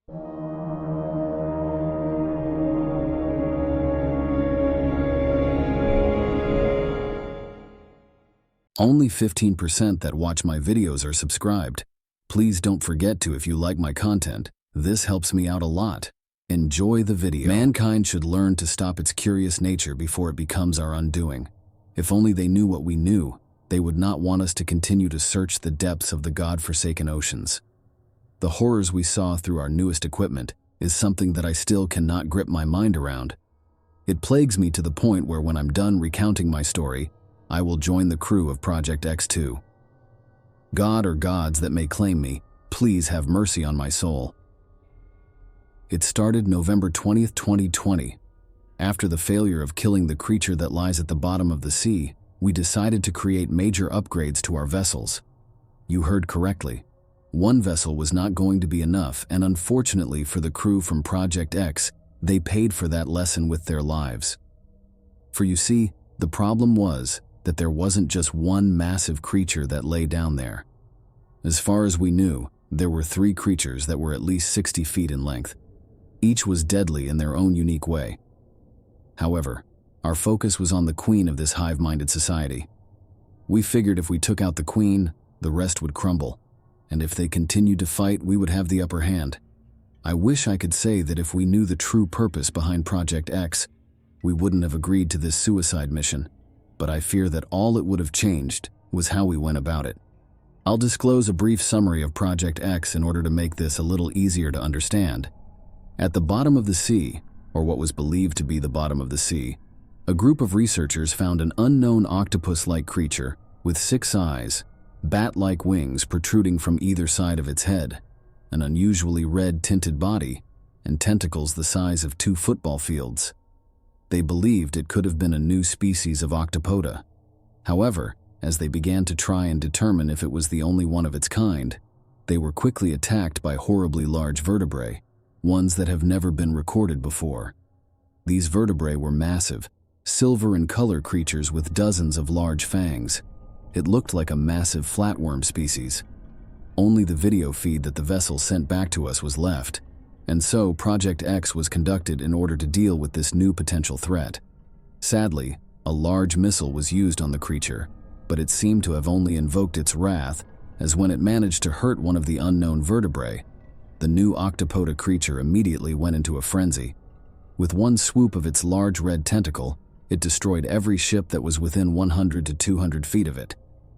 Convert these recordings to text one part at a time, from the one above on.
Only 15% that watch my videos are subscribed. Please don't forget to if you like my content. This helps me out a lot. Enjoy the video. Mankind should learn to stop its curious nature before it becomes our undoing. If only they knew what we knew, they would not want us to continue to search the depths of the God-forsaken oceans. The horrors we saw through our newest equipment is something that I still cannot grip my mind around. It plagues me to the point where when I'm done recounting my story, I will join the crew of Project X-2. God or gods that may claim me, please have mercy on my soul. It started November 20th, 2020. After the failure of killing the creature that lies at the bottom of the sea, we decided to create major upgrades to our vessels. You heard correctly. One vessel was not going to be enough, and unfortunately for the crew from Project X, they paid for that lesson with their lives. For you see, the problem was that there wasn't just one massive creature that lay down there. As far as we knew, there were 3 creatures that were at least 60 feet in length. Each was deadly in their own unique way. However, our focus was on the queen of this hive-minded society. We figured if we took out the queen, the rest would crumble, and if they continued to fight, we would have the upper hand. I wish I could say that if we knew the true purpose behind Project X, we wouldn't have agreed to this suicide mission. But I fear that all it would have changed was how we went about it. I'll disclose a brief summary of Project X in order to make this a little easier to understand. At the bottom of the sea, or what was believed to be the bottom of the sea, a group of researchers found an unknown octopus-like creature with 6 eyes, bat-like wings protruding from either side of its head, an unusually red-tinted body, and tentacles the size of 2 football fields. They believed it could have been a new species of octopoda. However, as they began to try and determine if it was the only one of its kind, they were quickly attacked by horribly large vertebrae, ones that have never been recorded before. These vertebrae were massive, silver in color creatures with dozens of large fangs. It looked like a massive flatworm species. Only the video feed that the vessel sent back to us was left. And so Project X was conducted in order to deal with this new potential threat. Sadly, a large missile was used on the creature, but it seemed to have only invoked its wrath, as when it managed to hurt one of the unknown vertebrae, the new octopoda creature immediately went into a frenzy. With one swoop of its large red tentacle, it destroyed every ship that was within 100 to 200 feet of it.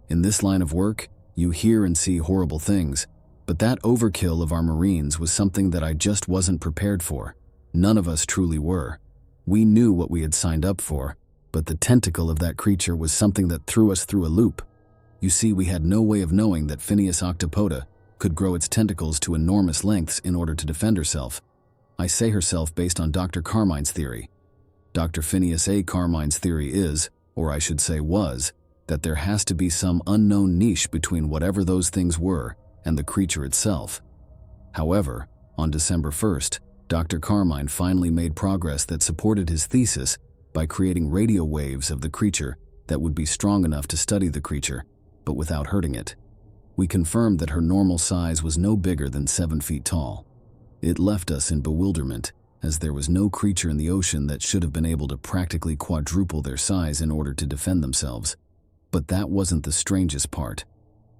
In this line of work, you hear and see horrible things, but that overkill of our Marines was something that I just wasn't prepared for. None of us truly were. We knew what we had signed up for, but the tentacle of that creature was something that threw us through a loop. You see, we had no way of knowing that Phineas octopoda could grow its tentacles to enormous lengths in order to defend herself. I say herself based on Dr. Carmine's theory. Dr. Phineas A. Carmine's theory is, or I should say was, that there has to be some unknown niche between whatever those things were and the creature itself. However, on December 1st, Dr. Carmine finally made progress that supported his thesis by creating radio waves of the creature that would be strong enough to study the creature, but without hurting it. We confirmed that her normal size was no bigger than 7 feet tall. It left us in bewilderment, as there was no creature in the ocean that should have been able to practically quadruple their size in order to defend themselves. But that wasn't the strangest part.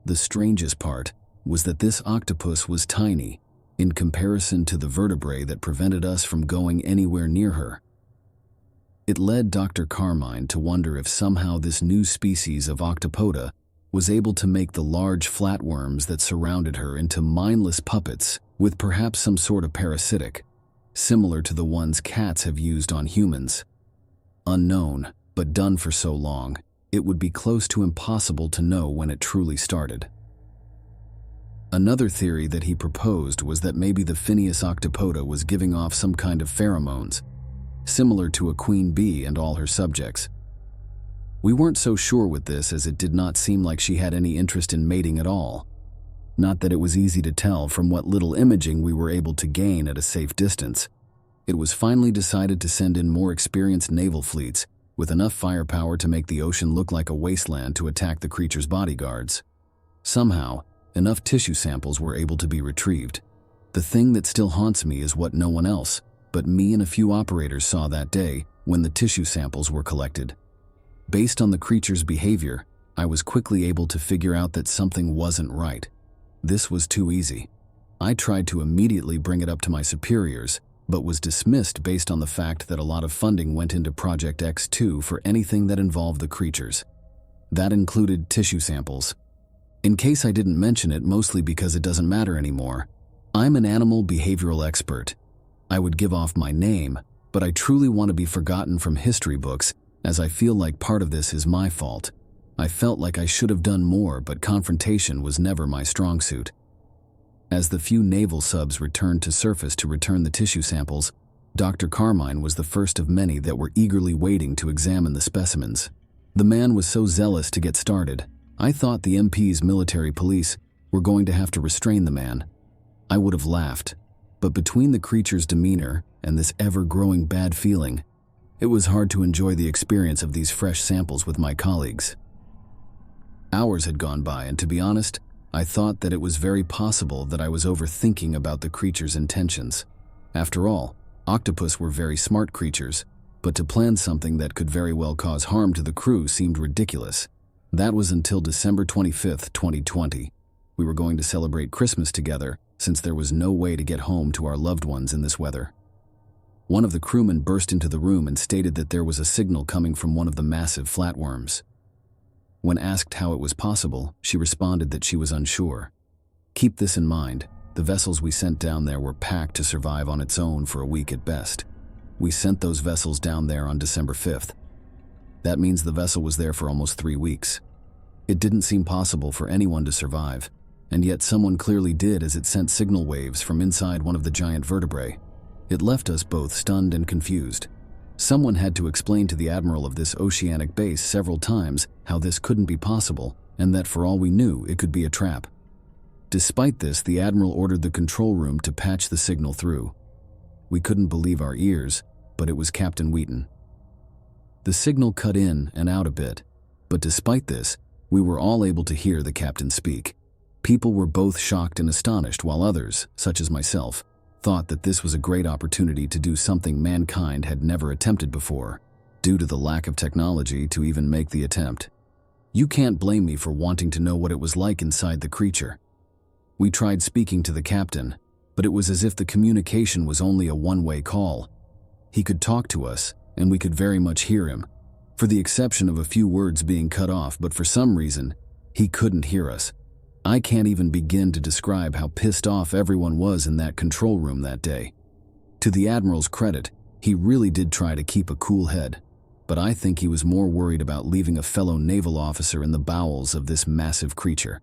The strangest part was that this octopus was tiny in comparison to the vertebrae that prevented us from going anywhere near her. It led Dr. Carmine to wonder if somehow this new species of octopoda was able to make the large flatworms that surrounded her into mindless puppets with perhaps some sort of parasitic, similar to the ones cats have used on humans. Unknown, but done for so long, it would be close to impossible to know when it truly started. Another theory that he proposed was that maybe the Phineas octopoda was giving off some kind of pheromones, similar to a queen bee and all her subjects. We weren't so sure with this, as it did not seem like she had any interest in mating at all. Not that it was easy to tell from what little imaging we were able to gain at a safe distance. It was finally decided to send in more experienced naval fleets with enough firepower to make the ocean look like a wasteland to attack the creature's bodyguards. Somehow, enough tissue samples were able to be retrieved. The thing that still haunts me is what no one else, but me and a few operators saw that day when the tissue samples were collected. Based on the creature's behavior, I was quickly able to figure out that something wasn't right. This was too easy. I tried to immediately bring it up to my superiors, but was dismissed based on the fact that a lot of funding went into Project X-2 for anything that involved the creatures. That included tissue samples. In case I didn't mention it, mostly because it doesn't matter anymore, I'm an animal behavioral expert. I would give off my name, but I truly want to be forgotten from history books, as I feel like part of this is my fault. I felt like I should have done more, but confrontation was never my strong suit. As the few naval subs returned to surface to return the tissue samples, Dr. Carmine was the first of many that were eagerly waiting to examine the specimens. The man was so zealous to get started, I thought the MP's military police were going to have to restrain the man. I would have laughed, but between the creature's demeanor and this ever-growing bad feeling, it was hard to enjoy the experience of these fresh samples with my colleagues. Hours had gone by, and to be honest, I thought that it was very possible that I was overthinking about the creature's intentions. After all, octopus were very smart creatures, but to plan something that could very well cause harm to the crew seemed ridiculous. That was until December 25th, 2020. We were going to celebrate Christmas together, since there was no way to get home to our loved ones in this weather. One of the crewmen burst into the room and stated that there was a signal coming from one of the massive flatworms. When asked how it was possible, she responded that she was unsure. Keep this in mind, the vessels we sent down there were packed to survive on its own for a week at best. We sent those vessels down there on December 5th. That means the vessel was there for almost 3 weeks. It didn't seem possible for anyone to survive, and yet someone clearly did, as it sent signal waves from inside one of the giant vertebrae. It left us both stunned and confused. Someone had to explain to the admiral of this oceanic base several times how this couldn't be possible, and that for all we knew, it could be a trap. Despite this, the admiral ordered the control room to patch the signal through. We couldn't believe our ears, but it was Captain Wheaton. The signal cut in and out a bit, but despite this, we were all able to hear the captain speak. People were both shocked and astonished, while others, such as myself, thought that this was a great opportunity to do something mankind had never attempted before, due to the lack of technology to even make the attempt. You can't blame me for wanting to know what it was like inside the creature. We tried speaking to the captain, but it was as if the communication was only a one-way call. He could talk to us, and we could very much hear him, for the exception of a few words being cut off, but for some reason, he couldn't hear us. I can't even begin to describe how pissed off everyone was in that control room that day. To the Admiral's credit, he really did try to keep a cool head, but I think he was more worried about leaving a fellow naval officer in the bowels of this massive creature.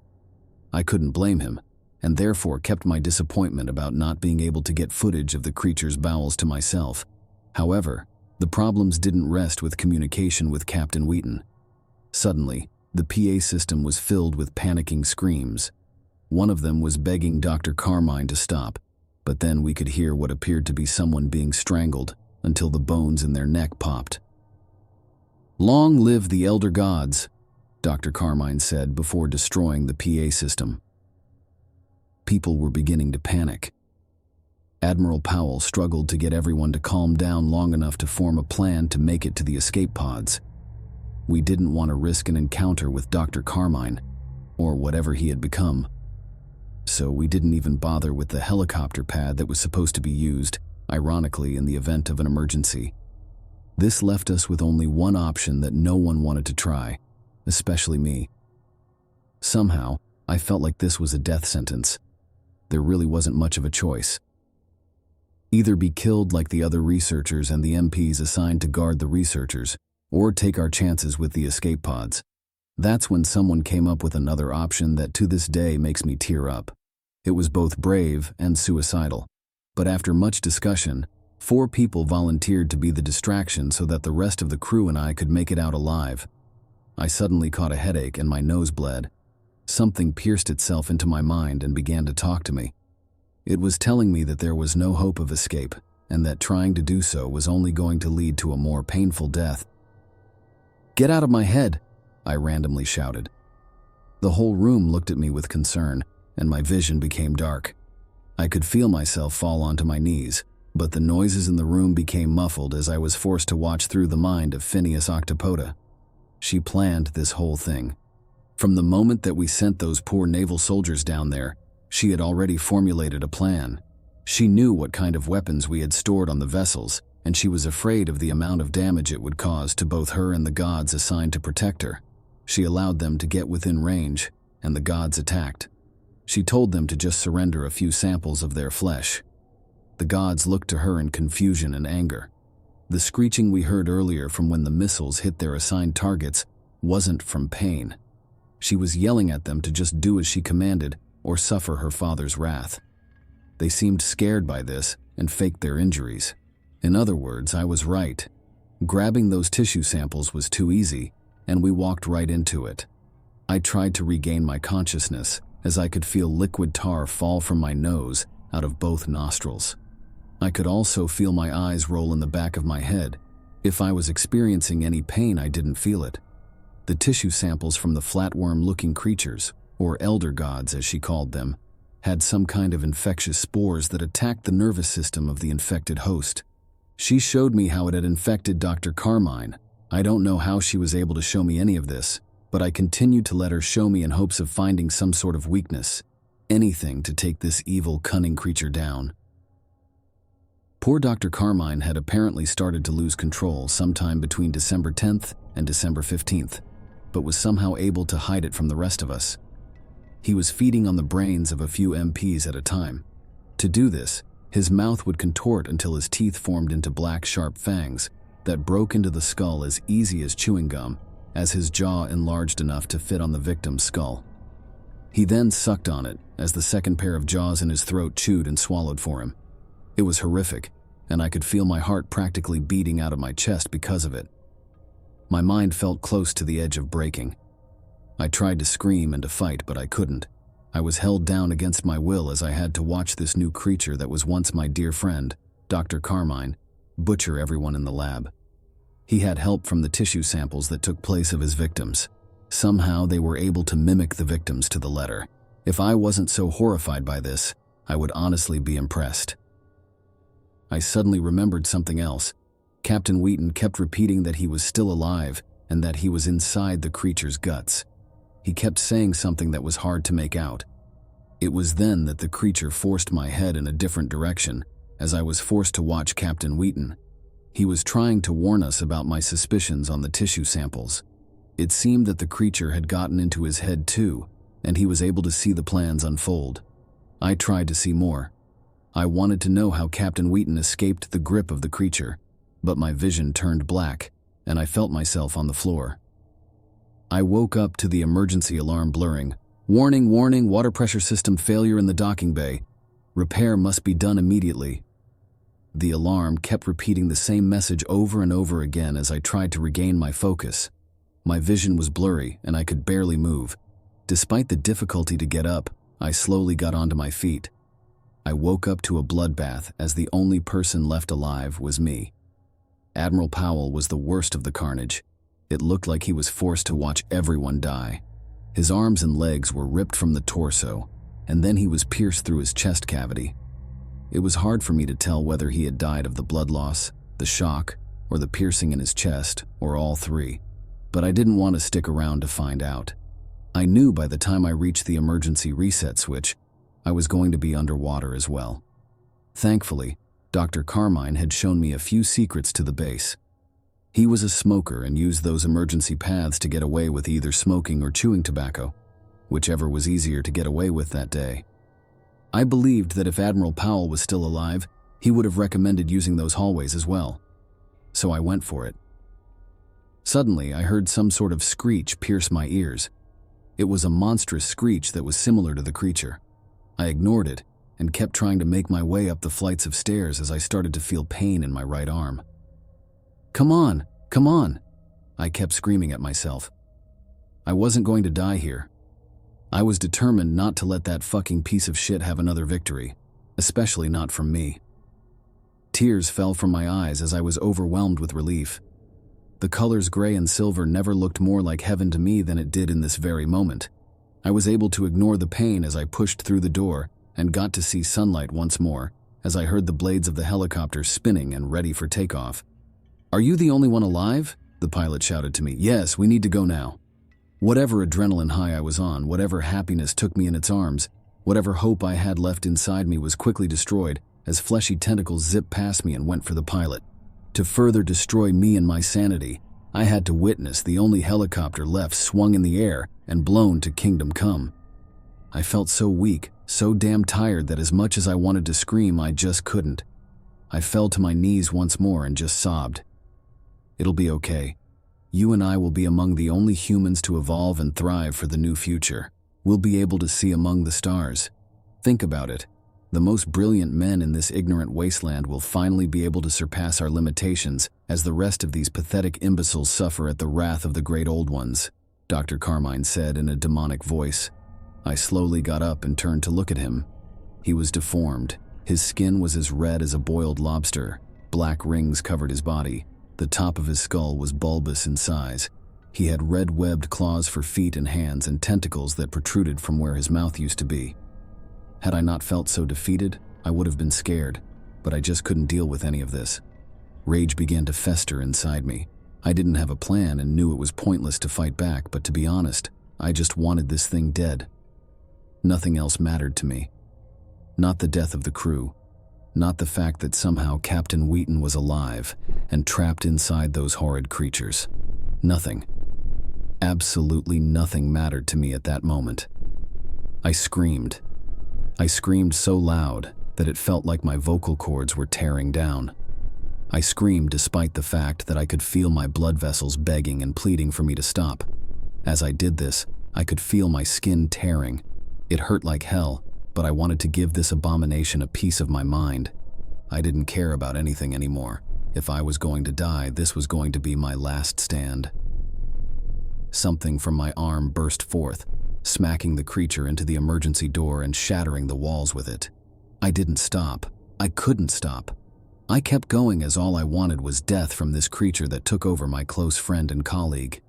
I couldn't blame him, and therefore kept my disappointment about not being able to get footage of the creature's bowels to myself. However, the problems didn't rest with communication with Captain Wheaton. Suddenly, the PA system was filled with panicking screams. One of them was begging Dr. Carmine to stop, but then we could hear what appeared to be someone being strangled until the bones in their neck popped. "Long live the elder gods," Dr. Carmine said before destroying the PA system. People were beginning to panic. Admiral Powell struggled to get everyone to calm down long enough to form a plan to make it to the escape pods. We didn't want to risk an encounter with Dr. Carmine, or whatever he had become. So we didn't even bother with the helicopter pad that was supposed to be used, ironically, in the event of an emergency. This left us with only one option that no one wanted to try, especially me. Somehow, I felt like this was a death sentence. There really wasn't much of a choice. Either be killed like the other researchers and the MPs assigned to guard the researchers, or take our chances with the escape pods. That's when someone came up with another option that to this day makes me tear up. It was both brave and suicidal, but after much discussion, 4 people volunteered to be the distraction so that the rest of the crew and I could make it out alive. I suddenly caught a headache and my nose bled. Something pierced itself into my mind and began to talk to me. It was telling me that there was no hope of escape, and that trying to do so was only going to lead to a more painful death. "Get out of my head," I randomly shouted. The whole room looked at me with concern, and my vision became dark. I could feel myself fall onto my knees, but the noises in the room became muffled as I was forced to watch through the mind of Phineas Octopoda. She planned this whole thing. From the moment that we sent those poor naval soldiers down there, she had already formulated a plan. She knew what kind of weapons we had stored on the vessels, and she was afraid of the amount of damage it would cause to both her and the gods assigned to protect her. She allowed them to get within range, and the gods attacked. She told them to just surrender a few samples of their flesh. The gods looked to her in confusion and anger. The screeching we heard earlier from when the missiles hit their assigned targets wasn't from pain. She was yelling at them to just do as she commanded or suffer her father's wrath. They seemed scared by this and faked their injuries. In other words, I was right. Grabbing those tissue samples was too easy, and we walked right into it. I tried to regain my consciousness as I could feel liquid tar fall from my nose out of both nostrils. I could also feel my eyes roll in the back of my head. If I was experiencing any pain, I didn't feel it. The tissue samples from the flatworm-looking creatures, or elder gods as she called them, had some kind of infectious spores that attacked the nervous system of the infected host. She showed me how it had infected Dr. Carmine. I don't know how she was able to show me any of this, but I continued to let her show me in hopes of finding some sort of weakness, anything to take this evil, cunning creature down. Poor Dr. Carmine had apparently started to lose control sometime between December 10th and December 15th, but was somehow able to hide it from the rest of us. He was feeding on the brains of a few MPs at a time. To do this, his mouth would contort until his teeth formed into black, sharp fangs that broke into the skull as easy as chewing gum, as his jaw enlarged enough to fit on the victim's skull. He then sucked on it as the second pair of jaws in his throat chewed and swallowed for him. It was horrific, and I could feel my heart practically beating out of my chest because of it. My mind felt close to the edge of breaking. I tried to scream and to fight, but I couldn't. I was held down against my will as I had to watch this new creature that was once my dear friend, Dr. Carmine, butcher everyone in the lab. He had help from the tissue samples that took place of his victims. Somehow they were able to mimic the victims to the letter. If I wasn't so horrified by this, I would honestly be impressed. I suddenly remembered something else. Captain Wheaton kept repeating that he was still alive and that he was inside the creature's guts. He kept saying something that was hard to make out. It was then that the creature forced my head in a different direction, as I was forced to watch Captain Wheaton. He was trying to warn us about my suspicions on the tissue samples. It seemed that the creature had gotten into his head too, and he was able to see the plans unfold. I tried to see more. I wanted to know how Captain Wheaton escaped the grip of the creature, but my vision turned black, and I felt myself on the floor. I woke up to the emergency alarm blurring. Warning, warning, water pressure system failure in the docking bay. Repair must be done immediately. The alarm kept repeating the same message over and over again as I tried to regain my focus. My vision was blurry, and I could barely move. Despite the difficulty to get up, I slowly got onto my feet. I woke up to a bloodbath as the only person left alive was me. Admiral Powell was the worst of the carnage. It looked like he was forced to watch everyone die. His arms and legs were ripped from the torso, and then he was pierced through his chest cavity. It was hard for me to tell whether he had died of the blood loss, the shock, or the piercing in his chest, or all three. But I didn't want to stick around to find out. I knew by the time I reached the emergency reset switch, I was going to be underwater as well. Thankfully, Dr. Carmine had shown me a few secrets to the base. He was a smoker and used those emergency paths to get away with either smoking or chewing tobacco, whichever was easier to get away with that day. I believed that if Admiral Powell was still alive, he would have recommended using those hallways as well. So I went for it. Suddenly, I heard some sort of screech pierce my ears. It was a monstrous screech that was similar to the creature. I ignored it and kept trying to make my way up the flights of stairs as I started to feel pain in my right arm. "Come on, come on," I kept screaming at myself. I wasn't going to die here. I was determined not to let that fucking piece of shit have another victory, especially not from me. Tears fell from my eyes as I was overwhelmed with relief. The colors gray and silver never looked more like heaven to me than it did in this very moment. I was able to ignore the pain as I pushed through the door and got to see sunlight once more as I heard the blades of the helicopter spinning and ready for takeoff. "Are you the only one alive?" the pilot shouted to me. "Yes, we need to go now." Whatever adrenaline high I was on, whatever happiness took me in its arms, whatever hope I had left inside me was quickly destroyed as fleshy tentacles zipped past me and went for the pilot. To further destroy me and my sanity, I had to witness the only helicopter left swung in the air and blown to kingdom come. I felt so weak, so damn tired that as much as I wanted to scream, I just couldn't. I fell to my knees once more and just sobbed. "It'll be okay. You and I will be among the only humans to evolve and thrive for the new future. We'll be able to see among the stars. Think about it. The most brilliant men in this ignorant wasteland will finally be able to surpass our limitations as the rest of these pathetic imbeciles suffer at the wrath of the great old ones," Dr. Carmine said in a demonic voice. I slowly got up and turned to look at him. He was deformed. His skin was as red as a boiled lobster. Black rings covered his body. The top of his skull was bulbous in size. He had red-webbed claws for feet and hands and tentacles that protruded from where his mouth used to be. Had I not felt so defeated, I would have been scared, but I just couldn't deal with any of this. Rage began to fester inside me. I didn't have a plan and knew it was pointless to fight back, but to be honest, I just wanted this thing dead. Nothing else mattered to me. Not the death of the crew. Not the fact that somehow Captain Wheaton was alive and trapped inside those horrid creatures. Nothing. Absolutely nothing mattered to me at that moment. I screamed. I screamed so loud that it felt like my vocal cords were tearing down. I screamed despite the fact that I could feel my blood vessels begging and pleading for me to stop. As I did this, I could feel my skin tearing. It hurt like hell, but I wanted to give this abomination a piece of my mind. I didn't care about anything anymore. If I was going to die, this was going to be my last stand. Something from my arm burst forth, smacking the creature into the emergency door and shattering the walls with it. I didn't stop. I couldn't stop. I kept going as all I wanted was death from this creature that took over my close friend and colleague.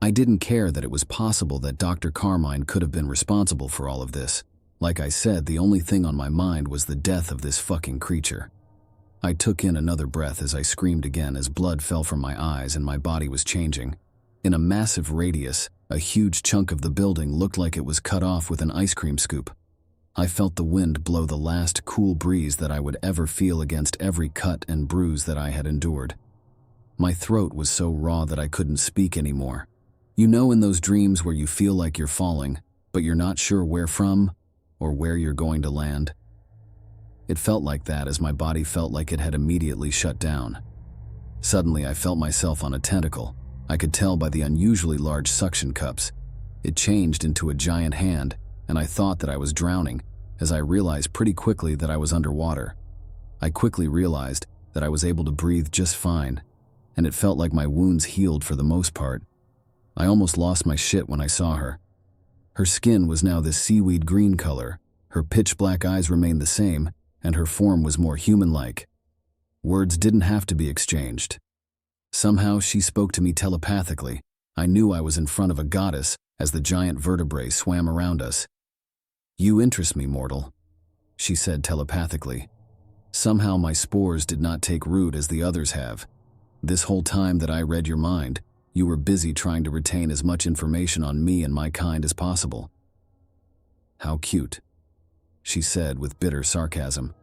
I didn't care that it was possible that Dr. Carmine could have been responsible for all of this. Like I said, the only thing on my mind was the death of this fucking creature. I took in another breath as I screamed again as blood fell from my eyes and my body was changing. In a massive radius, a huge chunk of the building looked like it was cut off with an ice cream scoop. I felt the wind blow the last cool breeze that I would ever feel against every cut and bruise that I had endured. My throat was so raw that I couldn't speak anymore. You know, in those dreams where you feel like you're falling, but you're not sure where from or where you're going to land? It felt like that as my body felt like it had immediately shut down. Suddenly, I felt myself on a tentacle. I could tell by the unusually large suction cups. It changed into a giant hand, and I thought that I was drowning, as I realized pretty quickly that I was underwater. I quickly realized that I was able to breathe just fine, and it felt like my wounds healed for the most part. I almost lost my shit when I saw her. Her skin was now this seaweed green color, her pitch black eyes remained the same, and her form was more human-like. Words didn't have to be exchanged. Somehow she spoke to me telepathically. I knew I was in front of a goddess as the giant vertebrae swam around us. "You interest me, mortal," she said telepathically. Somehow my spores did not take root as the others have. This whole time that I read your mind, you were busy trying to retain as much information on me and my kind as possible. "How cute," she said with bitter sarcasm.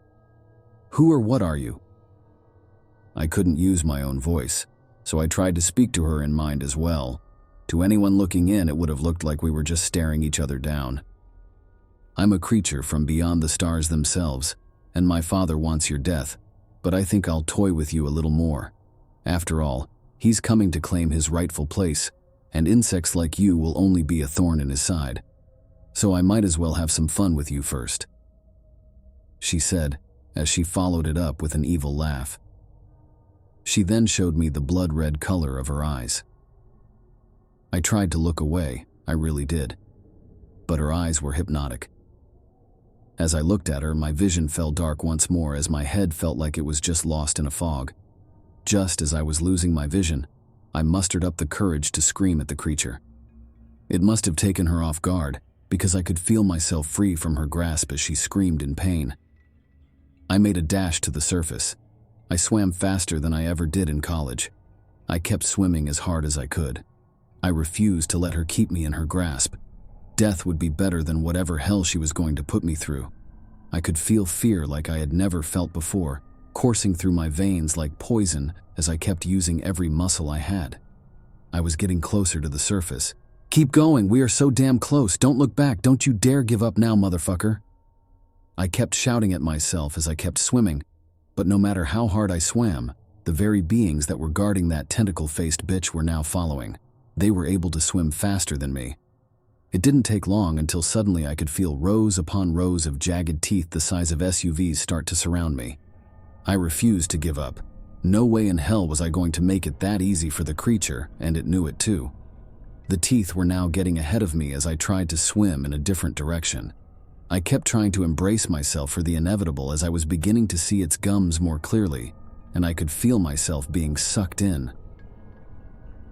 "Who or what are you?" I couldn't use my own voice, so I tried to speak to her in mind as well. To anyone looking in, it would have looked like we were just staring each other down. "I'm a creature from beyond the stars themselves, and my father wants your death, but I think I'll toy with you a little more. After all, he's coming to claim his rightful place, and insects like you will only be a thorn in his side. So I might as well have some fun with you first," she said, as she followed it up with an evil laugh. She then showed me the blood-red color of her eyes. I tried to look away, I really did, but her eyes were hypnotic. As I looked at her, my vision fell dark once more as my head felt like it was just lost in a fog. Just as I was losing my vision, I mustered up the courage to scream at the creature. It must have taken her off guard, because I could feel myself free from her grasp as she screamed in pain. I made a dash to the surface. I swam faster than I ever did in college. I kept swimming as hard as I could. I refused to let her keep me in her grasp. Death would be better than whatever hell she was going to put me through. I could feel fear like I had never felt before, coursing through my veins like poison as I kept using every muscle I had. I was getting closer to the surface. "Keep going, we are so damn close, don't look back, don't you dare give up now, motherfucker." I kept shouting at myself as I kept swimming, but no matter how hard I swam, the very beings that were guarding that tentacle-faced bitch were now following. They were able to swim faster than me. It didn't take long until suddenly I could feel rows upon rows of jagged teeth the size of SUVs start to surround me. I refused to give up. No way in hell was I going to make it that easy for the creature, and it knew it too. The teeth were now getting ahead of me as I tried to swim in a different direction. I kept trying to embrace myself for the inevitable as I was beginning to see its gums more clearly, and I could feel myself being sucked in.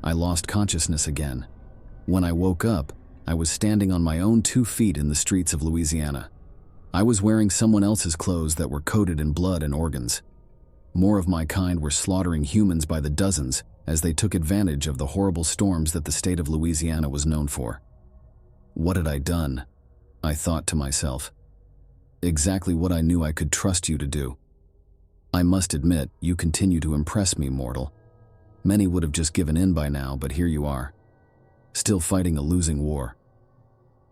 I lost consciousness again. When I woke up, I was standing on my own 2 feet in the streets of Louisiana. I was wearing someone else's clothes that were coated in blood and organs. More of my kind were slaughtering humans by the dozens as they took advantage of the horrible storms that the state of Louisiana was known for. What had I done? I thought to myself. Exactly what I knew I could trust you to do. I must admit, you continue to impress me, mortal. Many would have just given in by now, but here you are, still fighting a losing war.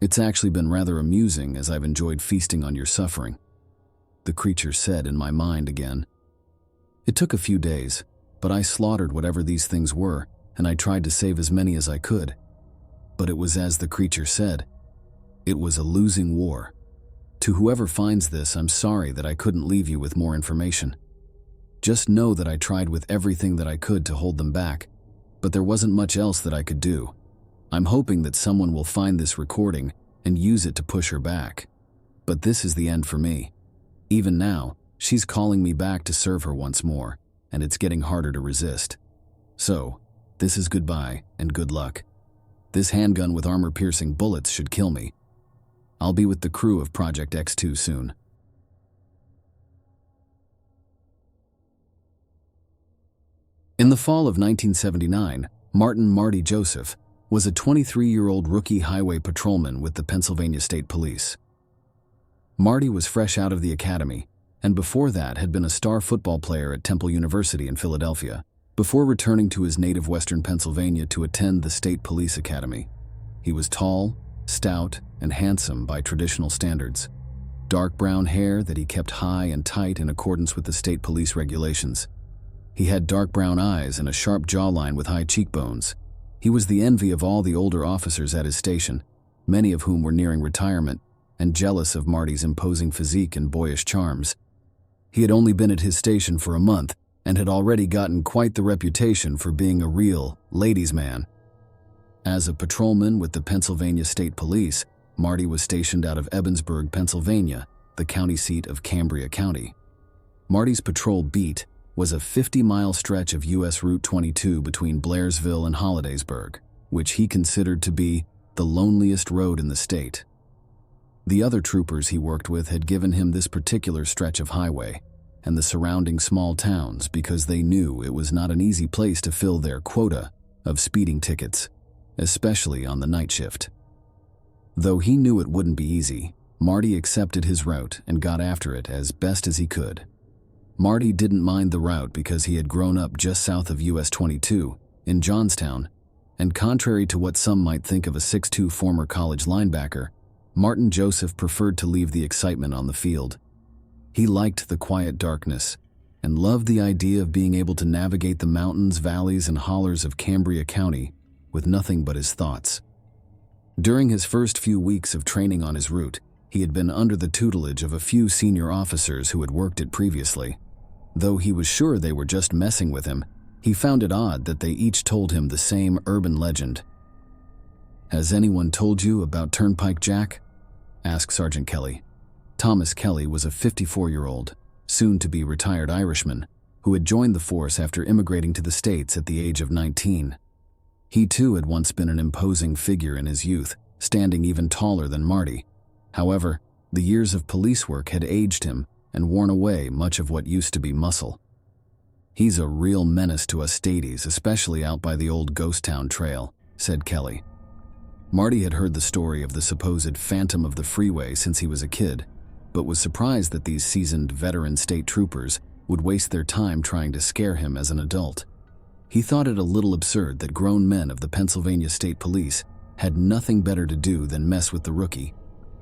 It's actually been rather amusing as I've enjoyed feasting on your suffering, the creature said in my mind again. It took a few days, but I slaughtered whatever these things were, and I tried to save as many as I could. But it was as the creature said. It was a losing war. To whoever finds this, I'm sorry that I couldn't leave you with more information. Just know that I tried with everything that I could to hold them back, but there wasn't much else that I could do. I'm hoping that someone will find this recording and use it to push her back. But this is the end for me. Even now, she's calling me back to serve her once more, and it's getting harder to resist. So, this is goodbye and good luck. This handgun with armor-piercing bullets should kill me. I'll be with the crew of Project X-2 soon. In the fall of 1979, Martin "Marty" Joseph was a 23-year-old rookie highway patrolman with the Pennsylvania State Police. Marty was fresh out of the academy, and before that had been a star football player at Temple University in Philadelphia, before returning to his native western Pennsylvania to attend the State Police Academy. He was tall, stout, and handsome by traditional standards. Dark brown hair that he kept high and tight in accordance with the state police regulations. He had dark brown eyes and a sharp jawline with high cheekbones. He was the envy of all the older officers at his station, many of whom were nearing retirement, and jealous of Marty's imposing physique and boyish charms. He had only been at his station for a month and had already gotten quite the reputation for being a real ladies' man. As a patrolman with the Pennsylvania State Police, Marty was stationed out of Ebensburg, Pennsylvania, the county seat of Cambria County. Marty's patrol beat was a 50-mile stretch of U.S. Route 22 between Blairsville and Hollidaysburg, which he considered to be the loneliest road in the state. The other troopers he worked with had given him this particular stretch of highway and the surrounding small towns because they knew it was not an easy place to fill their quota of speeding tickets, especially on the night shift. Though he knew it wouldn't be easy, Marty accepted his route and got after it as best as he could. Marty didn't mind the route because he had grown up just south of US 22, in Johnstown, and contrary to what some might think of a 6'2" former college linebacker, Martin Joseph preferred to leave the excitement on the field. He liked the quiet darkness and loved the idea of being able to navigate the mountains, valleys, and hollers of Cambria County with nothing but his thoughts. During his first few weeks of training on his route, he had been under the tutelage of a few senior officers who had worked it previously. Though he was sure they were just messing with him, he found it odd that they each told him the same urban legend. "Has anyone told you about Turnpike Jack?" asked Sergeant Kelly. Thomas Kelly was a 54-year-old, soon-to-be retired Irishman who had joined the force after immigrating to the States at the age of 19. He too had once been an imposing figure in his youth, standing even taller than Marty. However, the years of police work had aged him and worn away much of what used to be muscle. "He's a real menace to us stateies, especially out by the old ghost town trail," said Kelly. Marty had heard the story of the supposed Phantom of the Freeway since he was a kid, but was surprised that these seasoned veteran state troopers would waste their time trying to scare him as an adult. He thought it a little absurd that grown men of the Pennsylvania State Police had nothing better to do than mess with the rookie,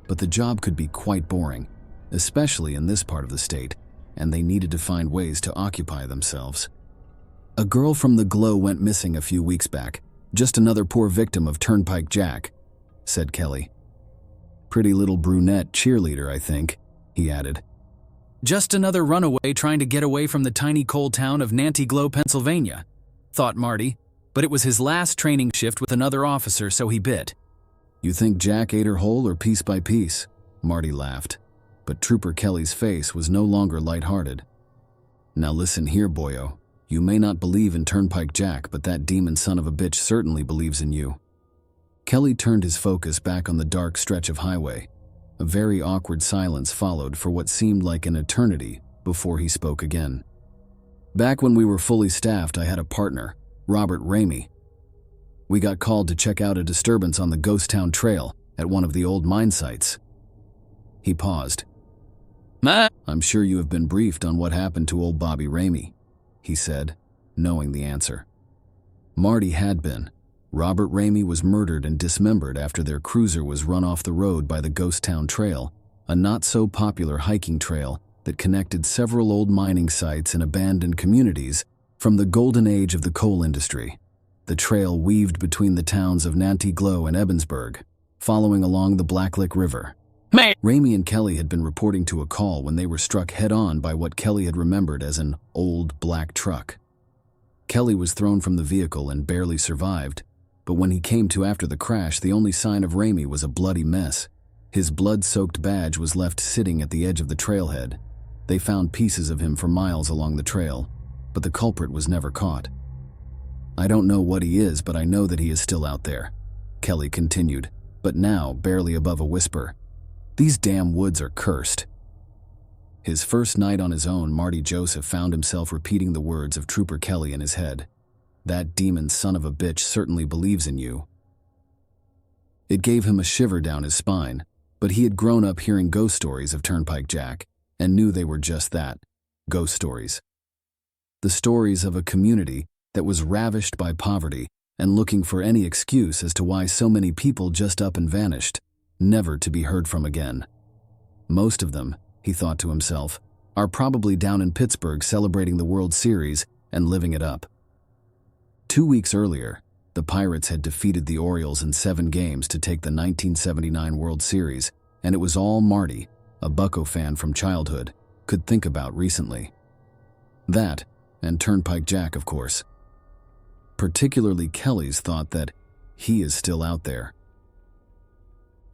but the job could be quite boring, especially in this part of the state, and they needed to find ways to occupy themselves. "A girl from the Glow went missing a few weeks back. Just another poor victim of Turnpike Jack," said Kelly. "Pretty little brunette cheerleader, I think," he added. "Just another runaway trying to get away from the tiny coal town of Nantiglow, Pennsylvania," thought Marty, but it was his last training shift with another officer, so he bit. "You think Jack ate her whole or piece by piece?" Marty laughed, but Trooper Kelly's face was no longer lighthearted. "Now listen here, boyo. You may not believe in Turnpike Jack, but that demon son of a bitch certainly believes in you." Kelly turned his focus back on the dark stretch of highway. A very awkward silence followed for what seemed like an eternity before he spoke again. "Back when we were fully staffed, I had a partner, RobbyRobD. We got called to check out a disturbance on the Ghost Town Trail at one of the old mine sites." He paused. "I'm sure you have been briefed on what happened to old Bobby Ramey," he said, knowing the answer. Marty had been. Robert Ramey was murdered and dismembered after their cruiser was run off the road by the Ghost Town Trail, a not-so-popular hiking trail that connected several old mining sites and abandoned communities from the golden age of the coal industry. The trail weaved between the towns of Nantiglow and Ebensburg, following along the Blacklick River. Ramey and Kelly had been reporting to a call when they were struck head-on by what Kelly had remembered as an old black truck. Kelly was thrown from the vehicle and barely survived, but when he came to after the crash, the only sign of Ramey was a bloody mess. His blood-soaked badge was left sitting at the edge of the trailhead. They found pieces of him for miles along the trail, but the culprit was never caught. "I don't know what he is, but I know that he is still out there," Kelly continued, but now barely above a whisper. "These damn woods are cursed." His first night on his own, Marty Joseph found himself repeating the words of Trooper Kelly in his head. "That demon son of a bitch certainly believes in you." It gave him a shiver down his spine, but he had grown up hearing ghost stories of Turnpike Jack and knew they were just that, ghost stories. The stories of a community that was ravished by poverty and looking for any excuse as to why so many people just up and vanished, never to be heard from again. Most of them, he thought to himself, are probably down in Pittsburgh celebrating the World Series and living it up. 2 weeks earlier, the Pirates had defeated the Orioles in 7 games to take the 1979 World Series, and it was all Marty, a Bucco fan from childhood, could think about recently. That, and Turnpike Jack, of course. Particularly Kelly's thought that he is still out there.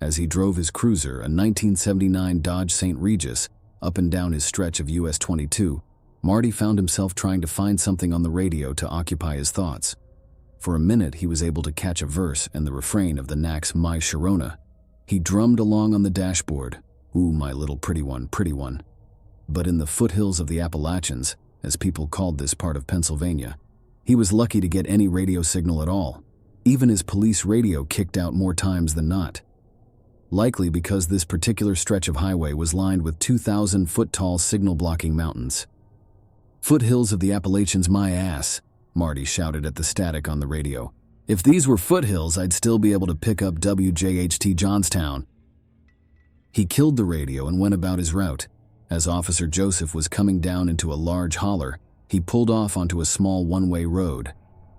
As he drove his cruiser, a 1979 Dodge St. Regis, up and down his stretch of US 22, Marty found himself trying to find something on the radio to occupy his thoughts. For a minute, he was able to catch a verse and the refrain of the Knack's My Sharona. He drummed along on the dashboard, "Ooh, my little pretty one, pretty one." But in the foothills of the Appalachians, as people called this part of Pennsylvania, he was lucky to get any radio signal at all. Even his police radio kicked out more times than not. Likely because this particular stretch of highway was lined with 2,000-foot-tall signal-blocking mountains. "Foothills of the Appalachians, my ass," Marty shouted at the static on the radio. "If these were foothills, I'd still be able to pick up WJHT Johnstown." He killed the radio and went about his route. As Officer Joseph was coming down into a large holler, he pulled off onto a small one-way road,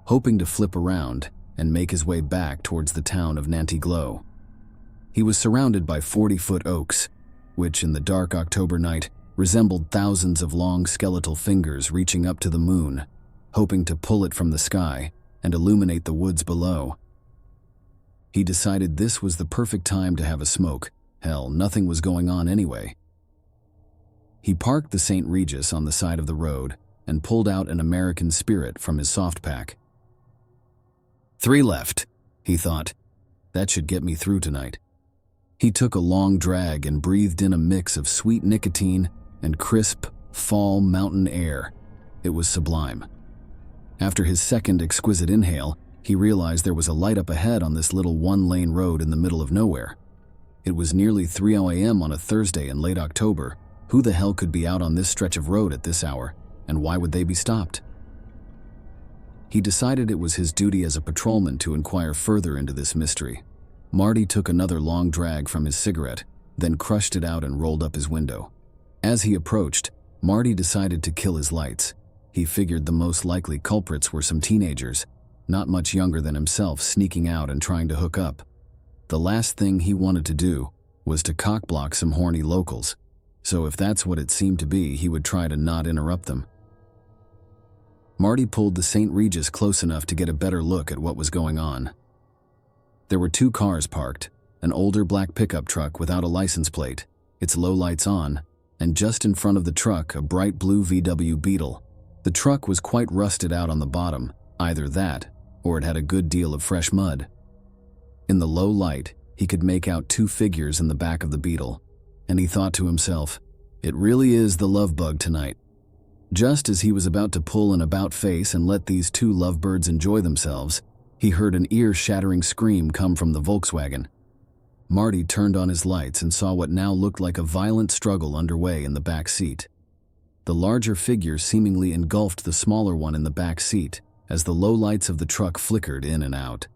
hoping to flip around and make his way back towards the town of Nantiglow. He was surrounded by 40-foot oaks, which in the dark October night resembled thousands of long skeletal fingers reaching up to the moon, hoping to pull it from the sky and illuminate the woods below. He decided this was the perfect time to have a smoke. Hell, nothing was going on anyway. He parked the St. Regis on the side of the road and pulled out an American Spirit from his soft pack. 3 left, he thought. That should get me through tonight. He took a long drag and breathed in a mix of sweet nicotine and crisp, fall mountain air. It was sublime. After his second exquisite inhale, he realized there was a light up ahead on this little one-lane road in the middle of nowhere. It was nearly 3 a.m. on a Thursday in late October. Who the hell could be out on this stretch of road at this hour, and why would they be stopped? He decided it was his duty as a patrolman to inquire further into this mystery. Marty took another long drag from his cigarette, then crushed it out and rolled up his window. As he approached, Marty decided to kill his lights. He figured the most likely culprits were some teenagers, not much younger than himself, sneaking out and trying to hook up. The last thing he wanted to do was to cockblock some horny locals, so if that's what it seemed to be, he would try to not interrupt them. Marty pulled the St. Regis close enough to get a better look at what was going on. There were 2 cars parked, an older black pickup truck without a license plate, its low lights on, and just in front of the truck a bright blue VW Beetle. The truck was quite rusted out on the bottom, either that, or it had a good deal of fresh mud. In the low light, he could make out 2 figures in the back of the Beetle, and he thought to himself, it really is the love bug tonight. Just as he was about to pull an about-face and let these 2 lovebirds enjoy themselves, he heard an ear-shattering scream come from the Volkswagen. Marty turned on his lights and saw what now looked like a violent struggle underway in the back seat. The larger figure seemingly engulfed the smaller one in the back seat as the low lights of the truck flickered in and out.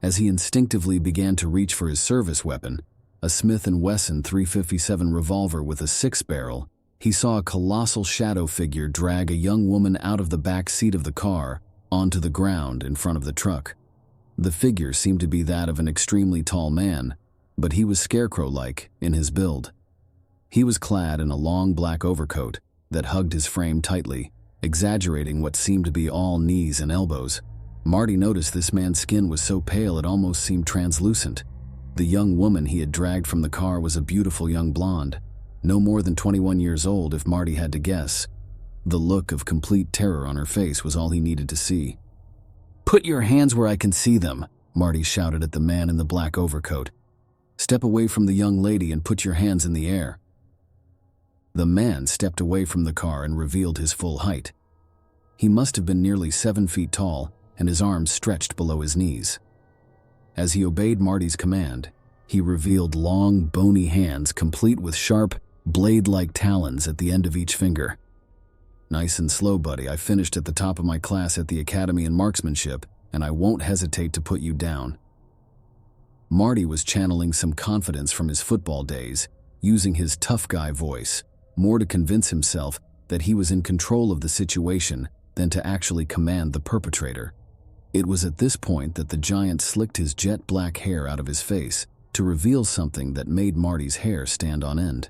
As he instinctively began to reach for his service weapon, a Smith & Wesson .357 revolver with a 6-barrel, he saw a colossal shadow figure drag a young woman out of the back seat of the car onto the ground in front of the truck. The figure seemed to be that of an extremely tall man, but he was scarecrow-like in his build. He was clad in a long black overcoat that hugged his frame tightly, exaggerating what seemed to be all knees and elbows. Marty noticed this man's skin was so pale it almost seemed translucent. The young woman he had dragged from the car was a beautiful young blonde, no more than 21 years old if Marty had to guess. The look of complete terror on her face was all he needed to see. "Put your hands where I can see them," Marty shouted at the man in the black overcoat. "Step away from the young lady and put your hands in the air." The man stepped away from the car and revealed his full height. He must have been nearly 7 feet tall, and his arms stretched below his knees. As he obeyed Marty's command, he revealed long, bony hands complete with sharp, blade-like talons at the end of each finger. "Nice and slow, buddy. I finished at the top of my class at the Academy in Marksmanship, and I won't hesitate to put you down." Marty was channeling some confidence from his football days, using his tough guy voice, more to convince himself that he was in control of the situation than to actually command the perpetrator. It was at this point that the giant slicked his jet black hair out of his face to reveal something that made Marty's hair stand on end.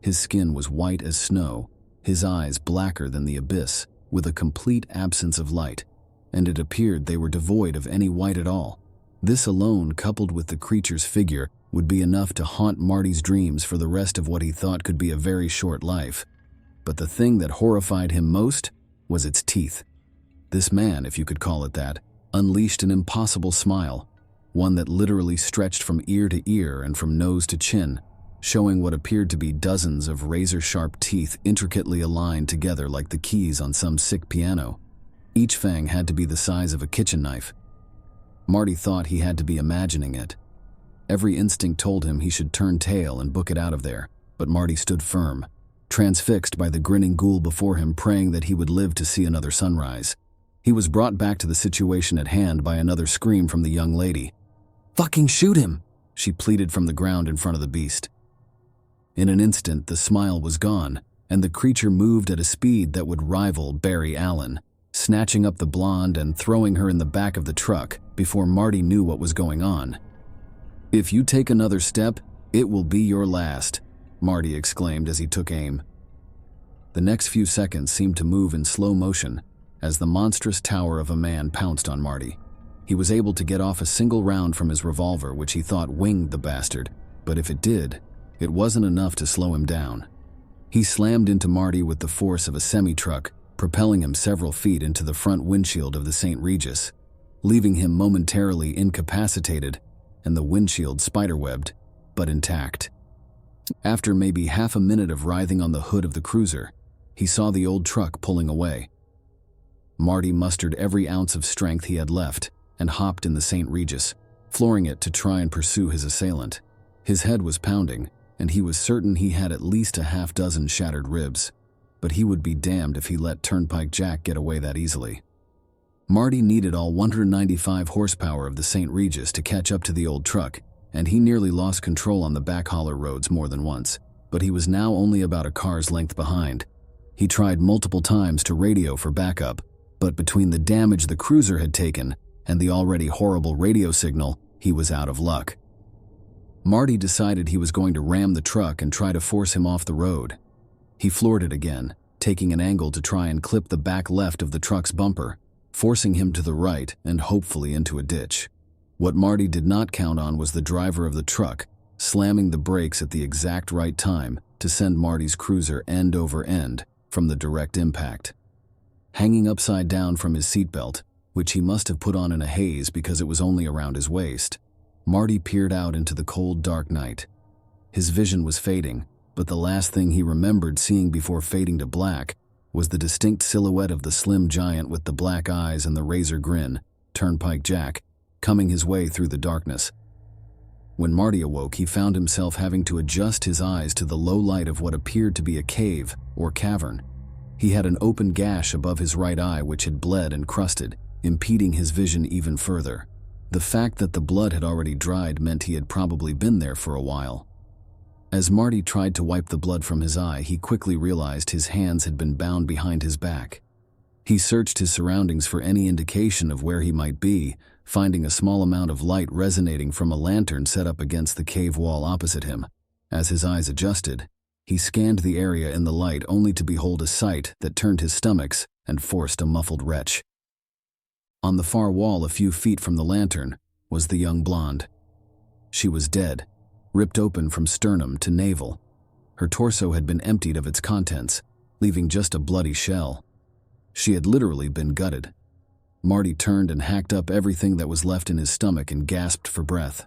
His skin was white as snow, his eyes blacker than the abyss, with a complete absence of light, and it appeared they were devoid of any white at all. This alone, coupled with the creature's figure, would be enough to haunt Marty's dreams for the rest of what he thought could be a very short life. But the thing that horrified him most was its teeth. This man, if you could call it that, unleashed an impossible smile, one that literally stretched from ear to ear and from nose to chin, showing what appeared to be dozens of razor-sharp teeth intricately aligned together like the keys on some sick piano. Each fang had to be the size of a kitchen knife. Marty thought he had to be imagining it. Every instinct told him he should turn tail and book it out of there, but Marty stood firm, transfixed by the grinning ghoul before him, praying that he would live to see another sunrise. He was brought back to the situation at hand by another scream from the young lady. "Fucking shoot him!" she pleaded from the ground in front of the beast. In an instant, the smile was gone, and the creature moved at a speed that would rival Barry Allen, snatching up the blonde and throwing her in the back of the truck before Marty knew what was going on. "If you take another step, it will be your last," Marty exclaimed as he took aim. The next few seconds seemed to move in slow motion as the monstrous tower of a man pounced on Marty. He was able to get off a single round from his revolver, which he thought winged the bastard, but if it did, it wasn't enough to slow him down. He slammed into Marty with the force of a semi-truck, propelling him several feet into the front windshield of the St. Regis, leaving him momentarily incapacitated and the windshield spiderwebbed, but intact. After maybe half a minute of writhing on the hood of the cruiser, he saw the old truck pulling away. Marty mustered every ounce of strength he had left and hopped in the St. Regis, flooring it to try and pursue his assailant. His head was pounding, and he was certain he had at least a half dozen shattered ribs, but he would be damned if he let Turnpike Jack get away that easily. Marty needed all 195 horsepower of the St. Regis to catch up to the old truck, and he nearly lost control on the back holler roads more than once, but he was now only about a car's length behind. He tried multiple times to radio for backup, but between the damage the cruiser had taken and the already horrible radio signal, he was out of luck. Marty decided he was going to ram the truck and try to force him off the road. He floored it again, taking an angle to try and clip the back left of the truck's bumper, forcing him to the right and hopefully into a ditch. What Marty did not count on was the driver of the truck slamming the brakes at the exact right time to send Marty's cruiser end over end from the direct impact. Hanging upside down from his seatbelt, which he must have put on in a haze because it was only around his waist, Marty peered out into the cold, dark night. His vision was fading, but the last thing he remembered seeing before fading to black was the distinct silhouette of the slim giant with the black eyes and the razor grin, Turnpike Jack, coming his way through the darkness. When Marty awoke, he found himself having to adjust his eyes to the low light of what appeared to be a cave or cavern. He had an open gash above his right eye which had bled and crusted, impeding his vision even further. The fact that the blood had already dried meant he had probably been there for a while. As Marty tried to wipe the blood from his eye, he quickly realized his hands had been bound behind his back. He searched his surroundings for any indication of where he might be, finding a small amount of light resonating from a lantern set up against the cave wall opposite him. As his eyes adjusted, he scanned the area in the light only to behold a sight that turned his stomachs and forced a muffled retch. On the far wall a few feet from the lantern was the young blonde. She was dead, ripped open from sternum to navel. Her torso had been emptied of its contents, leaving just a bloody shell. She had literally been gutted. Marty turned and hacked up everything that was left in his stomach and gasped for breath.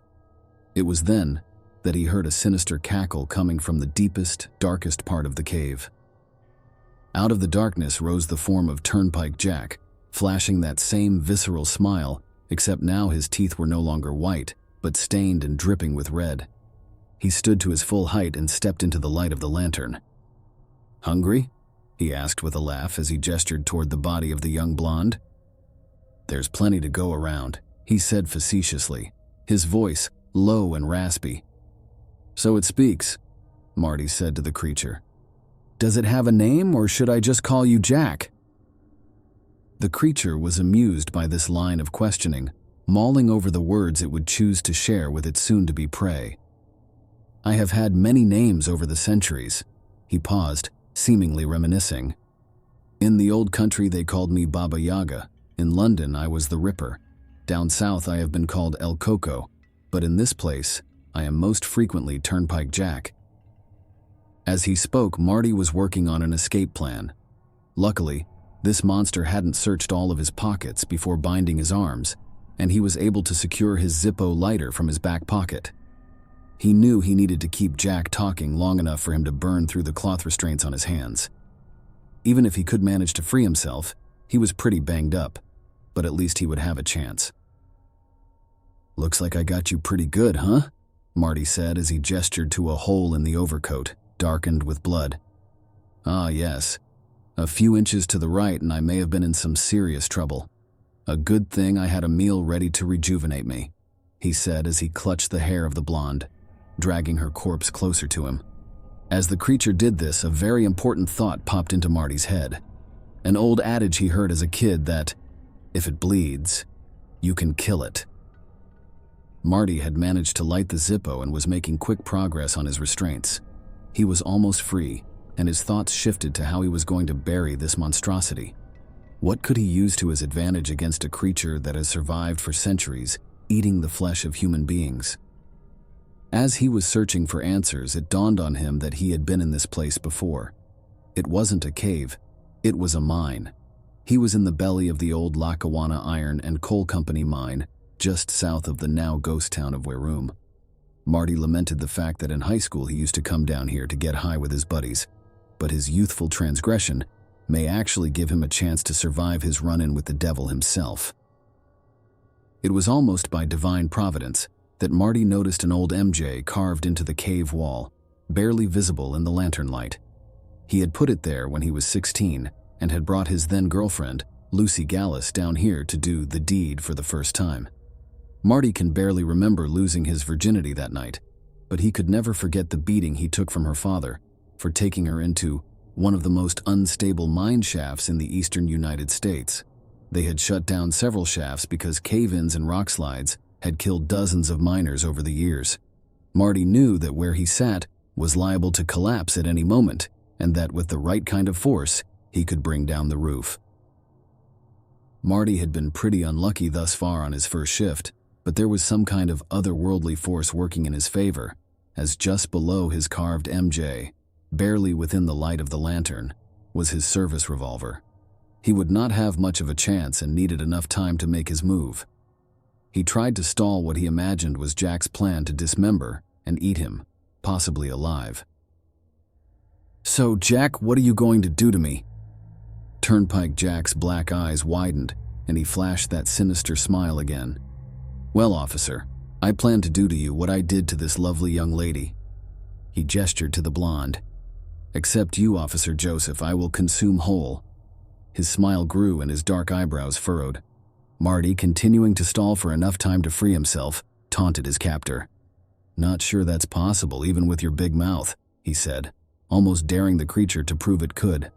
It was then that he heard a sinister cackle coming from the deepest, darkest part of the cave. Out of the darkness rose the form of Turnpike Jack, flashing that same visceral smile, except now his teeth were no longer white, but stained and dripping with red. He stood to his full height and stepped into the light of the lantern. "Hungry?" he asked with a laugh as he gestured toward the body of the young blonde. "There's plenty to go around," he said facetiously, his voice low and raspy. "So it speaks," Marty said to the creature. "Does it have a name, or should I just call you Jack?" The creature was amused by this line of questioning, mulling over the words it would choose to share with its soon-to-be prey. "I have had many names over the centuries," he paused, seemingly reminiscing. "In the old country they called me Baba Yaga. In London I was the Ripper. Down south I have been called El Coco, but in this place I am most frequently Turnpike Jack." As he spoke, Marty was working on an escape plan. Luckily, this monster hadn't searched all of his pockets before binding his arms, and he was able to secure his Zippo lighter from his back pocket. He knew he needed to keep Jack talking long enough for him to burn through the cloth restraints on his hands. Even if he could manage to free himself, he was pretty banged up, but at least he would have a chance. "Looks like I got you pretty good, huh?" Marty said as he gestured to a hole in the overcoat, darkened with blood. "Ah, yes. A few inches to the right and I may have been in some serious trouble. A good thing I had a meal ready to rejuvenate me," he said as he clutched the hair of the blonde, dragging her corpse closer to him. As the creature did this, a very important thought popped into Marty's head. An old adage he heard as a kid that, if it bleeds, you can kill it. Marty had managed to light the Zippo and was making quick progress on his restraints. He was almost free, and his thoughts shifted to how he was going to bury this monstrosity. What could he use to his advantage against a creature that has survived for centuries, eating the flesh of human beings? As he was searching for answers, it dawned on him that he had been in this place before. It wasn't a cave, it was a mine. He was in the belly of the old Lackawanna Iron and Coal Company mine, just south of the now ghost town of Warum. Marty lamented the fact that in high school he used to come down here to get high with his buddies, but his youthful transgression may actually give him a chance to survive his run-in with the devil himself. It was almost by divine providence that Marty noticed an old MJ carved into the cave wall, barely visible in the lantern light. He had put it there when he was 16 and had brought his then-girlfriend, Lucy Gallus, down here to do the deed for the first time. Marty can barely remember losing his virginity that night, but he could never forget the beating he took from her father for taking her into one of the most unstable mine shafts in the eastern United States. They had shut down several shafts because cave-ins and rock slides had killed dozens of miners over the years. Marty knew that where he sat was liable to collapse at any moment, and that with the right kind of force, he could bring down the roof. Marty had been pretty unlucky thus far on his first shift, but there was some kind of otherworldly force working in his favor, as just below his carved MJ, barely within the light of the lantern, was his service revolver. He would not have much of a chance and needed enough time to make his move. He tried to stall what he imagined was Jack's plan to dismember and eat him, possibly alive. "So, Jack, what are you going to do to me?" Turnpike Jack's black eyes widened, and he flashed that sinister smile again. "Well, officer, I plan to do to you what I did to this lovely young lady." He gestured to the blonde. "Except you, Officer Joseph, I will consume whole." His smile grew and his dark eyebrows furrowed. Marty, continuing to stall for enough time to free himself, taunted his captor. "Not sure that's possible, even with your big mouth," he said, almost daring the creature to prove it could.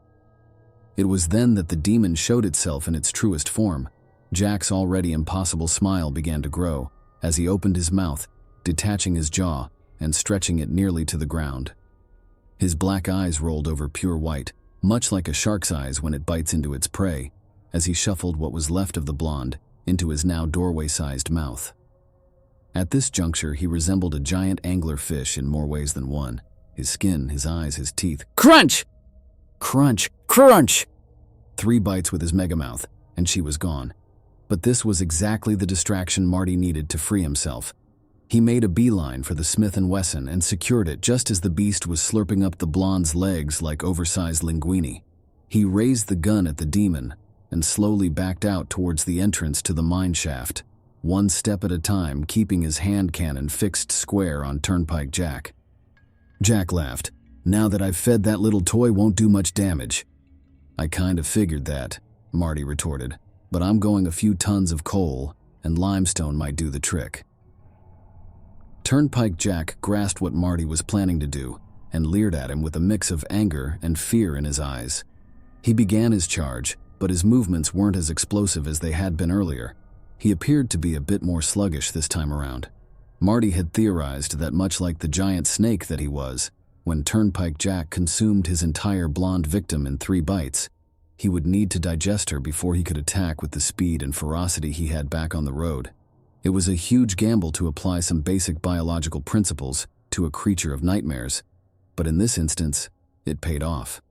It was then that the demon showed itself in its truest form. Jack's already impossible smile began to grow as he opened his mouth, detaching his jaw and stretching it nearly to the ground. His black eyes rolled over pure white, much like a shark's eyes when it bites into its prey, as he shuffled what was left of the blonde into his now doorway-sized mouth. At this juncture, he resembled a giant angler fish in more ways than one. His skin, his eyes, his teeth. Crunch! Crunch! Crunch! 3 bites with his megamouth, and she was gone. But this was exactly the distraction Marty needed to free himself. He made a beeline for the Smith & Wesson and secured it just as the beast was slurping up the blonde's legs like oversized linguine. He raised the gun at the demon and slowly backed out towards the entrance to the mine shaft, one step at a time, keeping his hand cannon fixed square on Turnpike Jack. Jack laughed. "Now that I've fed, that little toy won't do much damage." "I kind of figured that," Marty retorted, "but I'm going a few tons of coal, and limestone might do the trick." Turnpike Jack grasped what Marty was planning to do and leered at him with a mix of anger and fear in his eyes. He began his charge, but his movements weren't as explosive as they had been earlier. He appeared to be a bit more sluggish this time around. Marty had theorized that much like the giant snake that he was, when Turnpike Jack consumed his entire blonde victim in 3 bites, he would need to digest her before he could attack with the speed and ferocity he had back on the road. It was a huge gamble to apply some basic biological principles to a creature of nightmares, but in this instance, it paid off.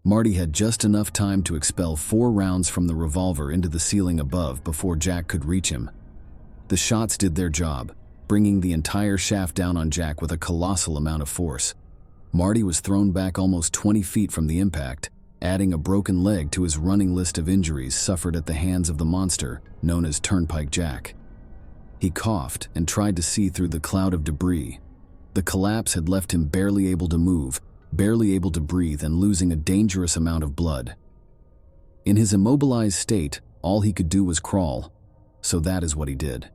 Marty had just enough time to expel 4 rounds from the revolver into the ceiling above before Jack could reach him. The shots did their job, bringing the entire shaft down on Jack with a colossal amount of force. Marty was thrown back almost 20 feet from the impact, adding a broken leg to his running list of injuries suffered at the hands of the monster known as Turnpike Jack. He coughed and tried to see through the cloud of debris. The collapse had left him barely able to move, barely able to breathe, and losing a dangerous amount of blood. In his immobilized state, all he could do was crawl, so that is what he did.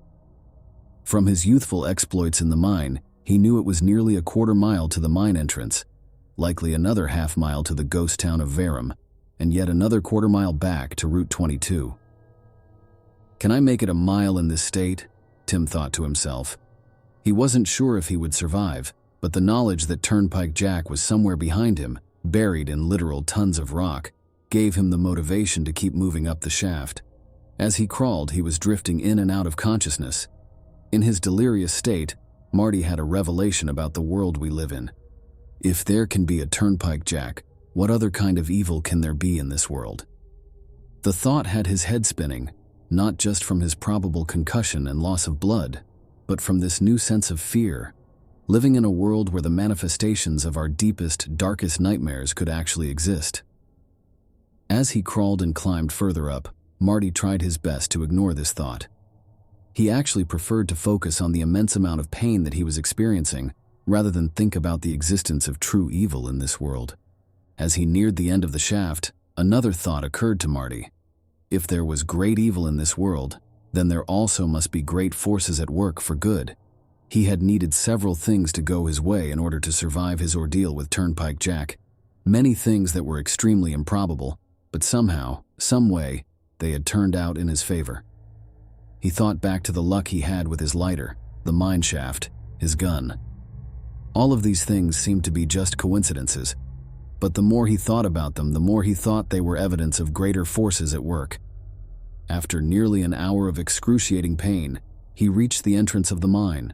From his youthful exploits in the mine, he knew it was nearly a quarter-mile to the mine entrance, likely another half-mile to the ghost town of Verum, and yet another quarter-mile back to Route 22. "Can I make it a mile in this state?" Tim thought to himself. He wasn't sure if he would survive, but the knowledge that Turnpike Jack was somewhere behind him, buried in literal tons of rock, gave him the motivation to keep moving up the shaft. As he crawled, he was drifting in and out of consciousness. In his delirious state, Marty had a revelation about the world we live in. If there can be a Turnpike Jack, what other kind of evil can there be in this world? The thought had his head spinning, not just from his probable concussion and loss of blood, but from this new sense of fear, living in a world where the manifestations of our deepest, darkest nightmares could actually exist. As he crawled and climbed further up, Marty tried his best to ignore this thought. He actually preferred to focus on the immense amount of pain that he was experiencing, rather than think about the existence of true evil in this world. As he neared the end of the shaft, another thought occurred to Marty. If there was great evil in this world, then there also must be great forces at work for good. He had needed several things to go his way in order to survive his ordeal with Turnpike Jack. Many things that were extremely improbable, but somehow, some way, they had turned out in his favor. He thought back to the luck he had with his lighter, the mine shaft, his gun. All of these things seemed to be just coincidences, but the more he thought about them, the more he thought they were evidence of greater forces at work. After nearly an hour of excruciating pain, he reached the entrance of the mine,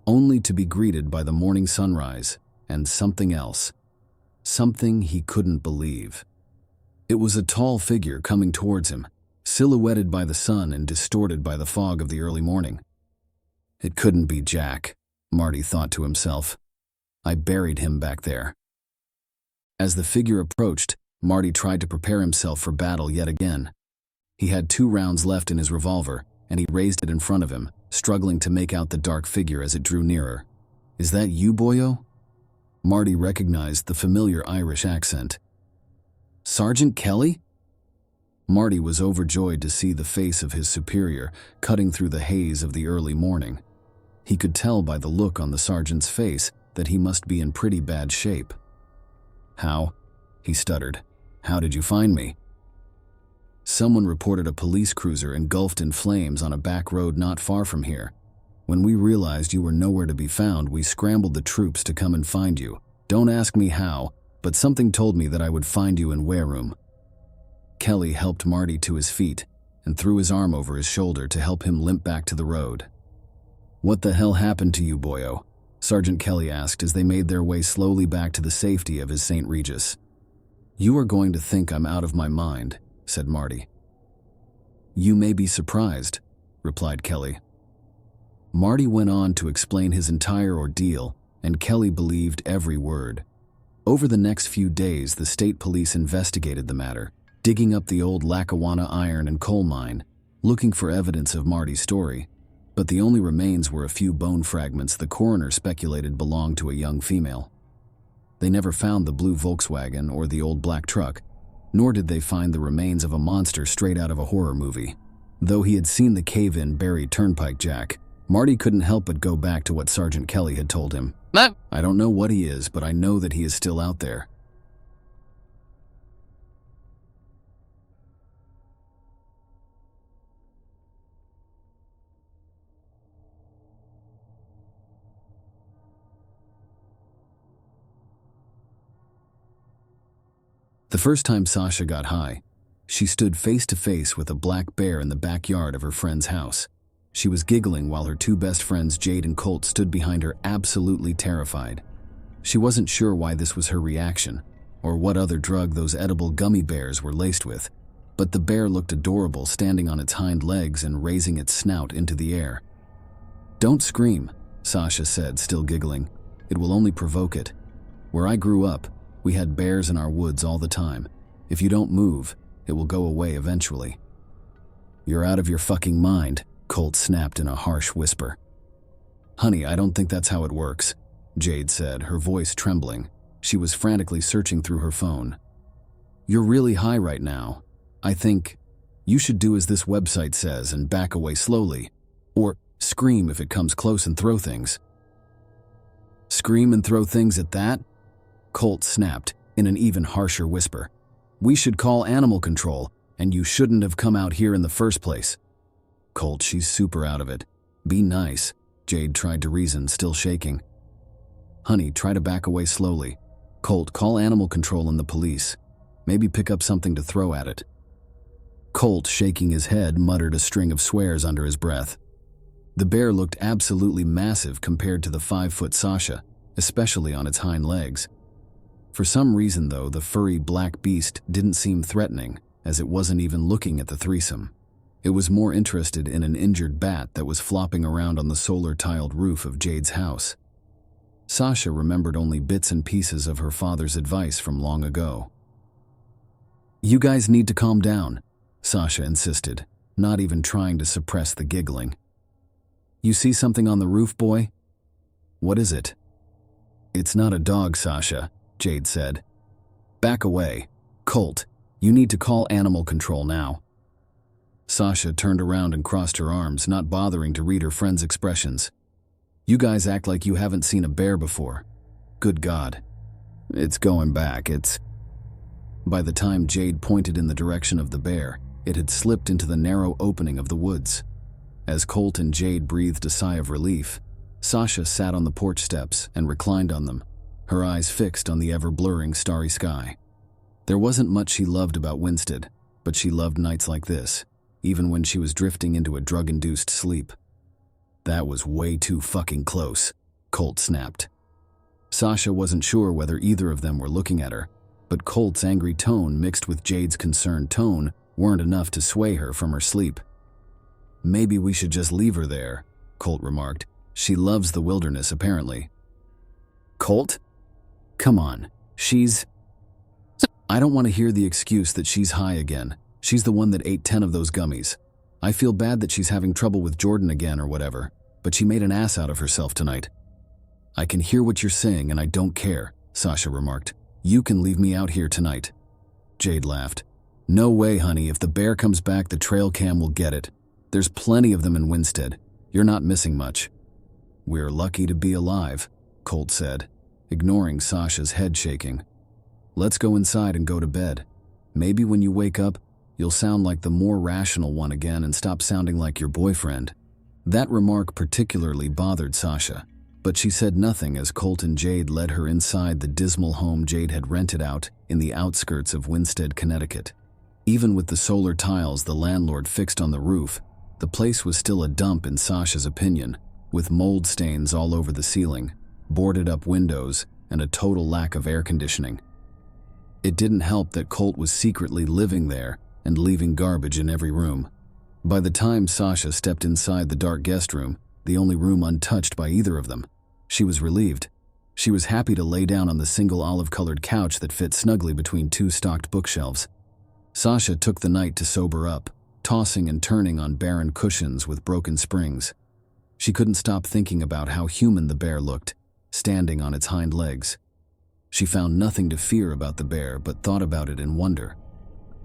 only to be greeted by the morning sunrise and something else. Something he couldn't believe. It was a tall figure coming towards him, silhouetted by the sun and distorted by the fog of the early morning. It couldn't be Jack, Marty thought to himself. I buried him back there. As the figure approached, Marty tried to prepare himself for battle yet again. He had 2 rounds left in his revolver, and he raised it in front of him, struggling to make out the dark figure as it drew nearer. Is that you, boyo? Marty recognized the familiar Irish accent. Sergeant Kelly? Marty was overjoyed to see the face of his superior cutting through the haze of the early morning. He could tell by the look on the sergeant's face that he must be in pretty bad shape. How? He stuttered. How did you find me? Someone reported a police cruiser engulfed in flames on a back road not far from here. When we realized you were nowhere to be found, we scrambled the troops to come and find you. Don't ask me how, but something told me that I would find you in wareroom. Kelly helped Marty to his feet and threw his arm over his shoulder to help him limp back to the road. What the hell happened to you, boyo? Sergeant Kelly asked as they made their way slowly back to the safety of his St. Regis. You are going to think I'm out of my mind, said Marty. You may be surprised, replied Kelly. Marty went on to explain his entire ordeal, and Kelly believed every word. Over the next few days, the state police investigated the matter, digging up the old Lackawanna iron and coal mine, looking for evidence of Marty's story. But the only remains were a few bone fragments the coroner speculated belonged to a young female. They never found the blue Volkswagen or the old black truck, nor did they find the remains of a monster straight out of a horror movie. Though he had seen the cave-in buried Turnpike Jack, Marty couldn't help but go back to what Sergeant Kelly had told him. I don't know what he is, but I know that he is still out there. The first time Sasha got high, she stood face to face with a black bear in the backyard of her friend's house. She was giggling while her 2 best friends Jade and Colt stood behind her, absolutely terrified. She wasn't sure why this was her reaction, or what other drug those edible gummy bears were laced with, but the bear looked adorable standing on its hind legs and raising its snout into the air. Don't scream, Sasha said, still giggling. It will only provoke it. Where I grew up, we had bears in our woods all the time. If you don't move, it will go away eventually. You're out of your fucking mind, Colt snapped in a harsh whisper. Honey, I don't think that's how it works, Jade said, her voice trembling. She was frantically searching through her phone. You're really high right now. I think you should do as this website says and back away slowly, or scream if it comes close and throw things. Scream and throw things at that? Colt snapped in an even harsher whisper. We should call animal control, and you shouldn't have come out here in the first place. Colt, she's super out of it. Be nice, Jade tried to reason, still shaking. Honey, try to back away slowly. Colt, call animal control and the police. Maybe pick up something to throw at it. Colt, shaking his head, muttered a string of swears under his breath. The bear looked absolutely massive compared to the 5-foot Sasha, especially on its hind legs. For some reason, though, the furry black beast didn't seem threatening, as it wasn't even looking at the threesome. It was more interested in an injured bat that was flopping around on the solar-tiled roof of Jade's house. Sasha remembered only bits and pieces of her father's advice from long ago. "You guys need to calm down," Sasha insisted, not even trying to suppress the giggling. "You see something on the roof, boy?" "What is it?" "It's not a dog, Sasha," Jade said. "Back away. Colt, you need to call animal control now." Sasha turned around and crossed her arms, not bothering to read her friend's expressions. "You guys act like you haven't seen a bear before. Good God. It's going back, it's..." By the time Jade pointed in the direction of the bear, it had slipped into the narrow opening of the woods. As Colt and Jade breathed a sigh of relief, Sasha sat on the porch steps and reclined on them, her eyes fixed on the ever-blurring starry sky. There wasn't much she loved about Winsted, but she loved nights like this, even when she was drifting into a drug-induced sleep. "That was way too fucking close," Colt snapped. Sasha wasn't sure whether either of them were looking at her, but Colt's angry tone mixed with Jade's concerned tone weren't enough to sway her from her sleep. "Maybe we should just leave her there," Colt remarked. "She loves the wilderness, apparently." "Colt? Come on, she's..." "I don't want to hear the excuse that she's high again. She's the one that ate 10 of those gummies. I feel bad that she's having trouble with Jordan again or whatever, but she made an ass out of herself tonight." "I can hear what you're saying and I don't care," Sasha remarked. "You can leave me out here tonight." Jade laughed. "No way, honey. If the bear comes back, the trail cam will get it. There's plenty of them in Winsted. You're not missing much." "We're lucky to be alive," Colt said, ignoring Sasha's head shaking. "Let's go inside and go to bed. Maybe when you wake up, you'll sound like the more rational one again and stop sounding like your boyfriend." That remark particularly bothered Sasha, but she said nothing as Colt and Jade led her inside the dismal home Jade had rented out in the outskirts of Winsted, Connecticut. Even with the solar tiles the landlord fixed on the roof, the place was still a dump in Sasha's opinion, with mold stains all over the ceiling, boarded-up windows, and a total lack of air conditioning. It didn't help that Colt was secretly living there and leaving garbage in every room. By the time Sasha stepped inside the dark guest room, the only room untouched by either of them, she was relieved. She was happy to lay down on the single olive-colored couch that fit snugly between two stocked bookshelves. Sasha took the night to sober up, tossing and turning on barren cushions with broken springs. She couldn't stop thinking about how human the bear looked, standing on its hind legs. She found nothing to fear about the bear but thought about it in wonder.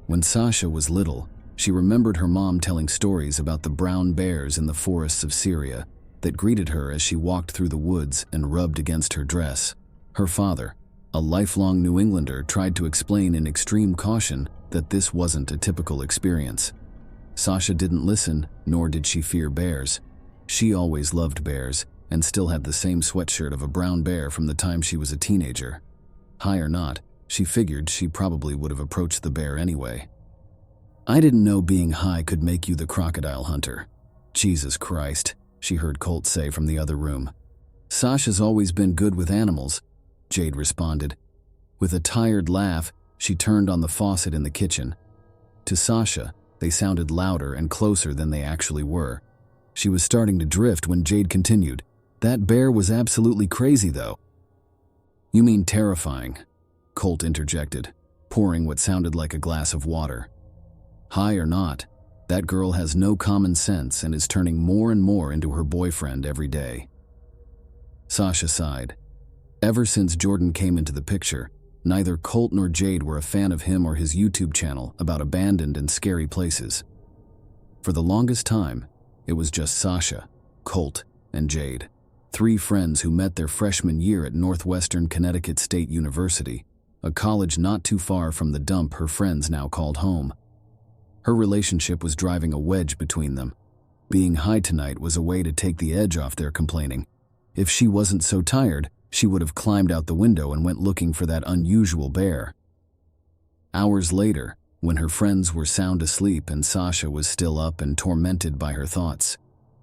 When Sasha was little, she remembered her mom telling stories about the brown bears in the forests of Syria that greeted her as she walked through the woods and rubbed against her dress. Her father, a lifelong New Englander, tried to explain in extreme caution that this wasn't a typical experience. Sasha didn't listen, nor did she fear bears. She always loved bears and still had the same sweatshirt of a brown bear from the time she was a teenager. High or not, she figured she probably would have approached the bear anyway. "I didn't know being high could make you the crocodile hunter." "Jesus Christ," she heard Colt say from the other room. "Sasha's always been good with animals," Jade responded. With a tired laugh, she turned on the faucet in the kitchen. To Sasha, they sounded louder and closer than they actually were. She was starting to drift when Jade continued. "That bear was absolutely crazy, though." "You mean terrifying," Colt interjected, pouring what sounded like a glass of water. "High or not, that girl has no common sense and is turning more and more into her boyfriend every day." Sasha sighed. Ever since Jordan came into the picture, neither Colt nor Jade were a fan of him or his YouTube channel about abandoned and scary places. For the longest time, it was just Sasha, Colt, and Jade, three friends who met their freshman year at Northwestern Connecticut State University, a college not too far from the dump her friends now called home. Her relationship was driving a wedge between them. Being high tonight was a way to take the edge off their complaining. If she wasn't so tired, she would have climbed out the window and went looking for that unusual bear. Hours later, when her friends were sound asleep and Sasha was still up and tormented by her thoughts,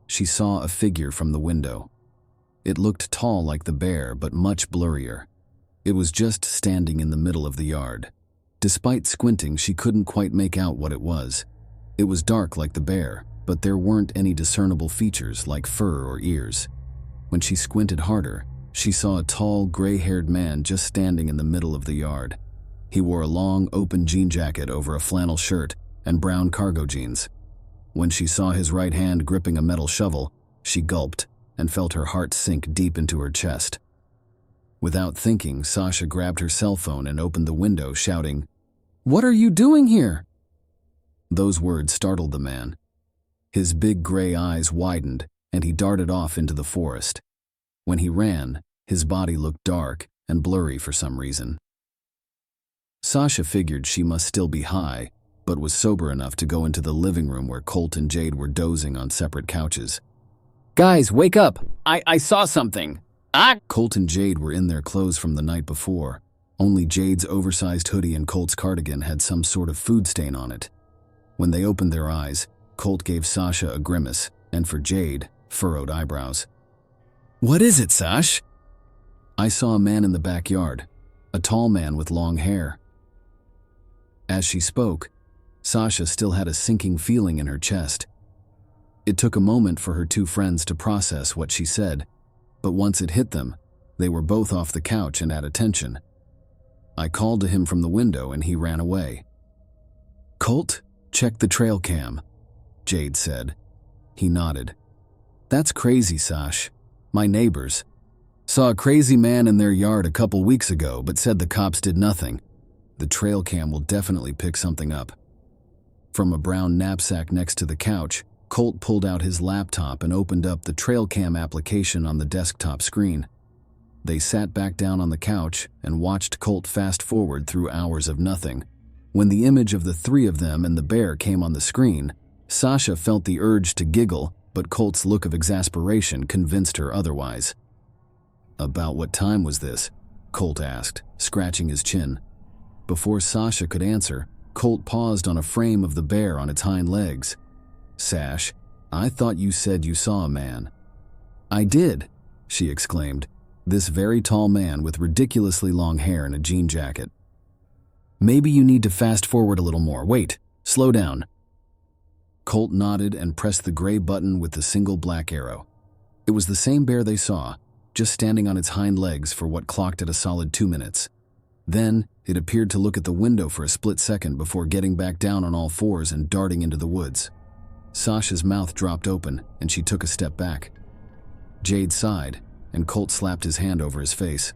she saw a figure from the window. It looked tall like the bear, but much blurrier. It was just standing in the middle of the yard. Despite squinting, she couldn't quite make out what it was. It was dark like the bear, but there weren't any discernible features like fur or ears. When she squinted harder, she saw a tall, gray-haired man just standing in the middle of the yard. He wore a long, open jean jacket over a flannel shirt and brown cargo jeans. When she saw his right hand gripping a metal shovel, she gulped and felt her heart sink deep into her chest. Without thinking, Sasha grabbed her cell phone and opened the window, shouting, "What are you doing here?" Those words startled the man. His big gray eyes widened, and he darted off into the forest. When he ran, his body looked dark and blurry for some reason. Sasha figured she must still be high, but was sober enough to go into the living room where Colt and Jade were dozing on separate couches. Guys, wake up! I saw something! Ah! Colt and Jade were in their clothes from the night before. Only Jade's oversized hoodie and Colt's cardigan had some sort of food stain on it. When they opened their eyes, Colt gave Sasha a grimace, and for Jade, furrowed eyebrows. What is it, Sash? I saw a man in the backyard, a tall man with long hair. As she spoke, Sasha still had a sinking feeling in her chest. It took a moment for her two friends to process what she said, but once it hit them, they were both off the couch and at attention. I called to him from the window and he ran away. "Colt, check the trail cam," Jade said. He nodded. "That's crazy, Sash. My neighbors saw a crazy man in their yard a couple weeks ago but said the cops did nothing. The trail cam will definitely pick something up." From a brown knapsack next to the couch, Colt pulled out his laptop and opened up the trail cam application on the desktop screen. They sat back down on the couch and watched Colt fast forward through hours of nothing. When the image of the three of them and the bear came on the screen, Sasha felt the urge to giggle, but Colt's look of exasperation convinced her otherwise. "About what time was this?" Colt asked, scratching his chin. Before Sasha could answer, Colt paused on a frame of the bear on its hind legs. "Sash, I thought you said you saw a man." "I did," she exclaimed. This very tall man with ridiculously long hair and a jean jacket. "Maybe you need to fast forward a little more. Wait, slow down." Colt nodded and pressed the gray button with the single black arrow. It was the same bear they saw, just standing on its hind legs for what clocked at a solid 2 minutes. Then, it appeared to look at the window for a split second before getting back down on all fours and darting into the woods. Sasha's mouth dropped open, and she took a step back. Jade sighed, and Colt slapped his hand over his face.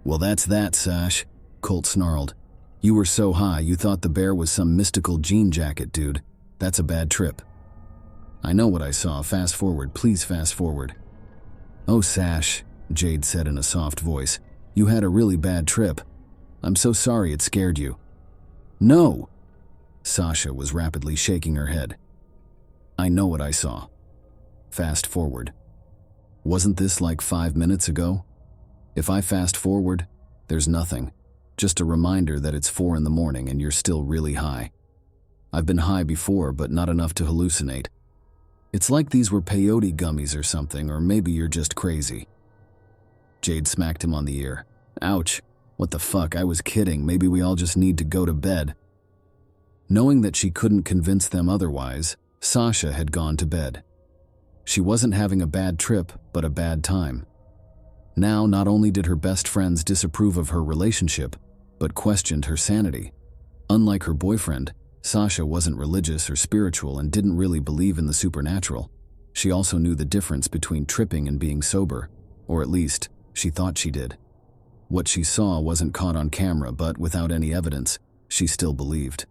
"Well, that's that, Sash," Colt snarled. "You were so high you thought the bear was some mystical jean jacket, dude. That's a bad trip." "I know what I saw. Fast forward. Please fast forward." "Oh, Sash," Jade said in a soft voice. "You had a really bad trip. I'm so sorry it scared you." "No!" Sasha was rapidly shaking her head. "I know what I saw. Fast forward. Wasn't this like 5 minutes ago? If I fast forward, there's nothing. Just a reminder that it's 4 in the morning and you're still really high. I've been high before, but not enough to hallucinate. It's like these were peyote gummies or something, or maybe you're just crazy." Jade smacked him on the ear. "Ouch. What the fuck, I was kidding. Maybe we all just need to go to bed." Knowing that she couldn't convince them otherwise, Sasha had gone to bed. She wasn't having a bad trip, but a bad time. Now, not only did her best friends disapprove of her relationship, but questioned her sanity. Unlike her boyfriend, Sasha wasn't religious or spiritual and didn't really believe in the supernatural. She also knew the difference between tripping and being sober, or at least, she thought she did. What she saw wasn't caught on camera, but without any evidence, she still believed.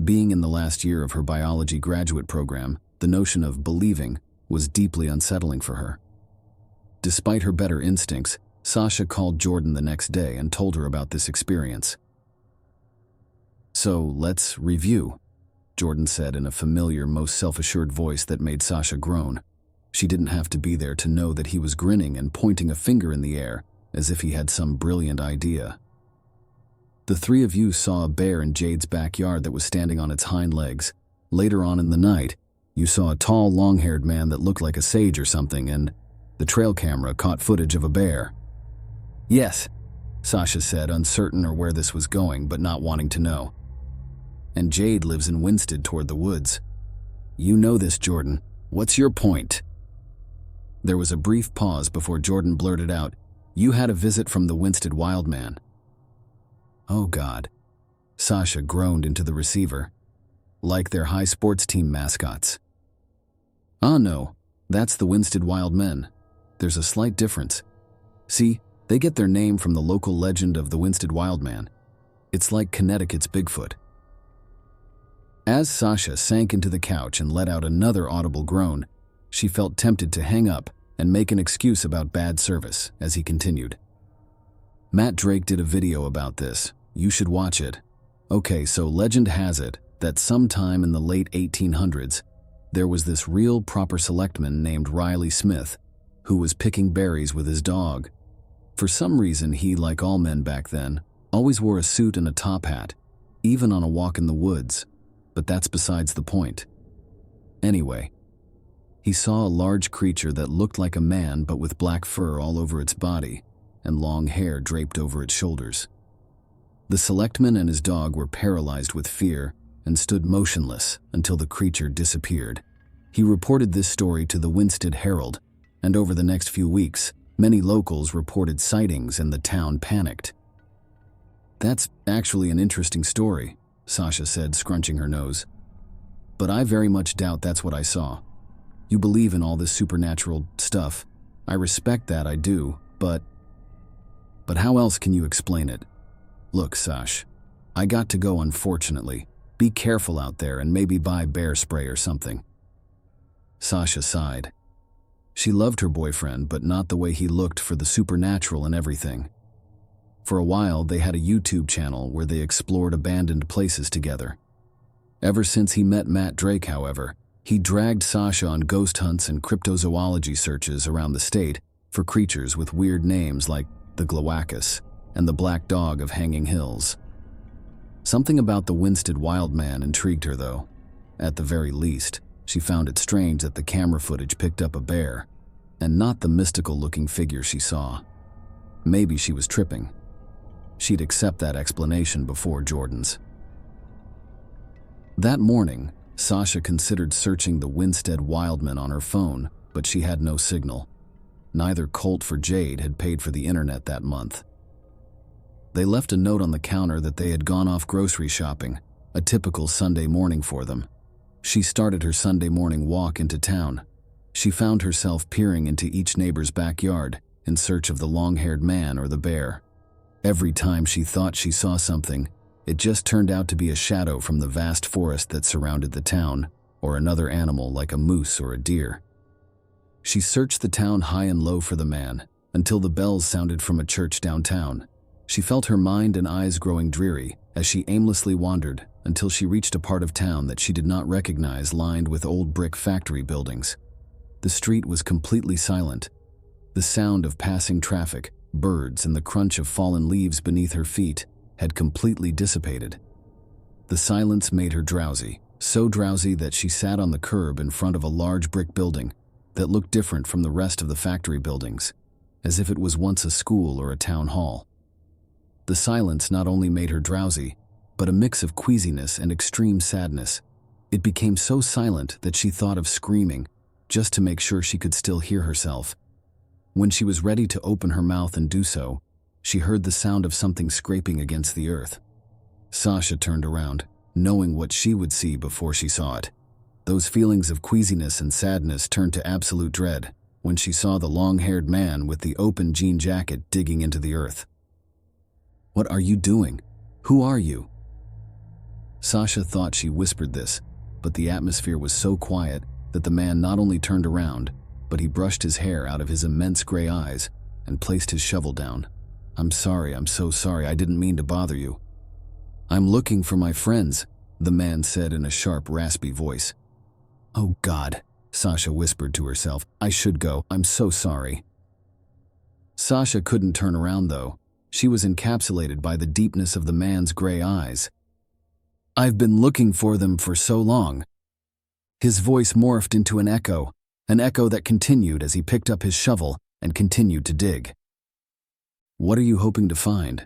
Being in the last year of her biology graduate program, the notion of believing was deeply unsettling for her. Despite her better instincts, Sasha called Jordan the next day and told her about this experience. "So, let's review," Jordan said in a familiar, most self-assured voice that made Sasha groan. She didn't have to be there to know that he was grinning and pointing a finger in the air, as if he had some brilliant idea. "The three of you saw a bear in Jade's backyard that was standing on its hind legs. Later on in the night, you saw a tall, long-haired man that looked like a sage or something, and the trail camera caught footage of a bear." "Yes," Sasha said, uncertain or where this was going, but not wanting to know. and Jade lives in Winsted toward the woods. You know this, Jordan. What's your point? There was a brief pause before Jordan blurted out, You had a visit from the Winsted Wildman. Oh God. Sasha groaned into the receiver. Like their high sports team mascots. Ah no, that's the Winsted Wildmen. There's a slight difference. See, they get their name from the local legend of the Winsted Wildman. It's like Connecticut's Bigfoot. As Sasha sank into the couch and let out another audible groan, she felt tempted to hang up and make an excuse about bad service as he continued. Matt Drake did a video about this. You should watch it. Okay, so legend has it that sometime in the late 1800s, there was this real proper selectman named Riley Smith who was picking berries with his dog. For some reason, he, like all men back then, always wore a suit and a top hat, even on a walk in the woods. But that's besides the point. Anyway, he saw a large creature that looked like a man but with black fur all over its body and long hair draped over its shoulders. The selectman and his dog were paralyzed with fear and stood motionless until the creature disappeared. He reported this story to the Winsted Herald, and over the next few weeks, many locals reported sightings and the town panicked. That's actually an interesting story, Sasha said, scrunching her nose. But I very much doubt that's what I saw. You believe in all this supernatural stuff. I respect that, I do, but how else can you explain it? Look, Sash, I got to go, unfortunately. Be careful out there and maybe buy bear spray or something. Sasha sighed. She loved her boyfriend, but not the way he looked for the supernatural and everything. For a while, they had a YouTube channel where they explored abandoned places together. Ever since he met Matt Drake, however, he dragged Sasha on ghost hunts and cryptozoology searches around the state for creatures with weird names like TheGlawackus and the Black Dog of Hanging Hills. Something about the Winsted Wildman intrigued her, though. At the very least, she found it strange that the camera footage picked up a bear, and not the mystical-looking figure she saw. Maybe she was tripping. She'd accept that explanation before Jordan's. That morning, Sasha considered searching the Winsted Wildman on her phone, but she had no signal. Neither Colt for Jade had paid for the internet that month. They left a note on the counter that they had gone off grocery shopping, a typical Sunday morning for them. She started her Sunday morning walk into town. She found herself peering into each neighbor's backyard in search of the long-haired man or the bear. Every time she thought she saw something, it just turned out to be a shadow from the vast forest that surrounded the town, or another animal like a moose or a deer. She searched the town high and low for the man, until the bells sounded from a church downtown. She felt her mind and eyes growing dreary as she aimlessly wandered until she reached a part of town that she did not recognize, lined with old brick factory buildings. The street was completely silent. The sound of passing traffic, birds, and the crunch of fallen leaves beneath her feet had completely dissipated. The silence made her drowsy, so drowsy that she sat on the curb in front of a large brick building that looked different from the rest of the factory buildings, as if it was once a school or a town hall. The silence not only made her drowsy, but a mix of queasiness and extreme sadness. It became so silent that she thought of screaming, just to make sure she could still hear herself. When she was ready to open her mouth and do so, she heard the sound of something scraping against the earth. Sasha turned around, knowing what she would see before she saw it. Those feelings of queasiness and sadness turned to absolute dread when she saw the long-haired man with the open jean jacket digging into the earth. "What are you doing? Who are you?" Sasha thought she whispered this, but the atmosphere was so quiet that the man not only turned around, but he brushed his hair out of his immense gray eyes and placed his shovel down. I'm so sorry, I didn't mean to bother you." "I'm looking for my friends," the man said in a sharp, raspy voice. "Oh God," Sasha whispered to herself. "I should go, I'm so sorry." Sasha couldn't turn around, though. She was encapsulated by the deepness of the man's gray eyes. "I've been looking for them for so long." His voice morphed into an echo that continued as he picked up his shovel and continued to dig. "What are you hoping to find?"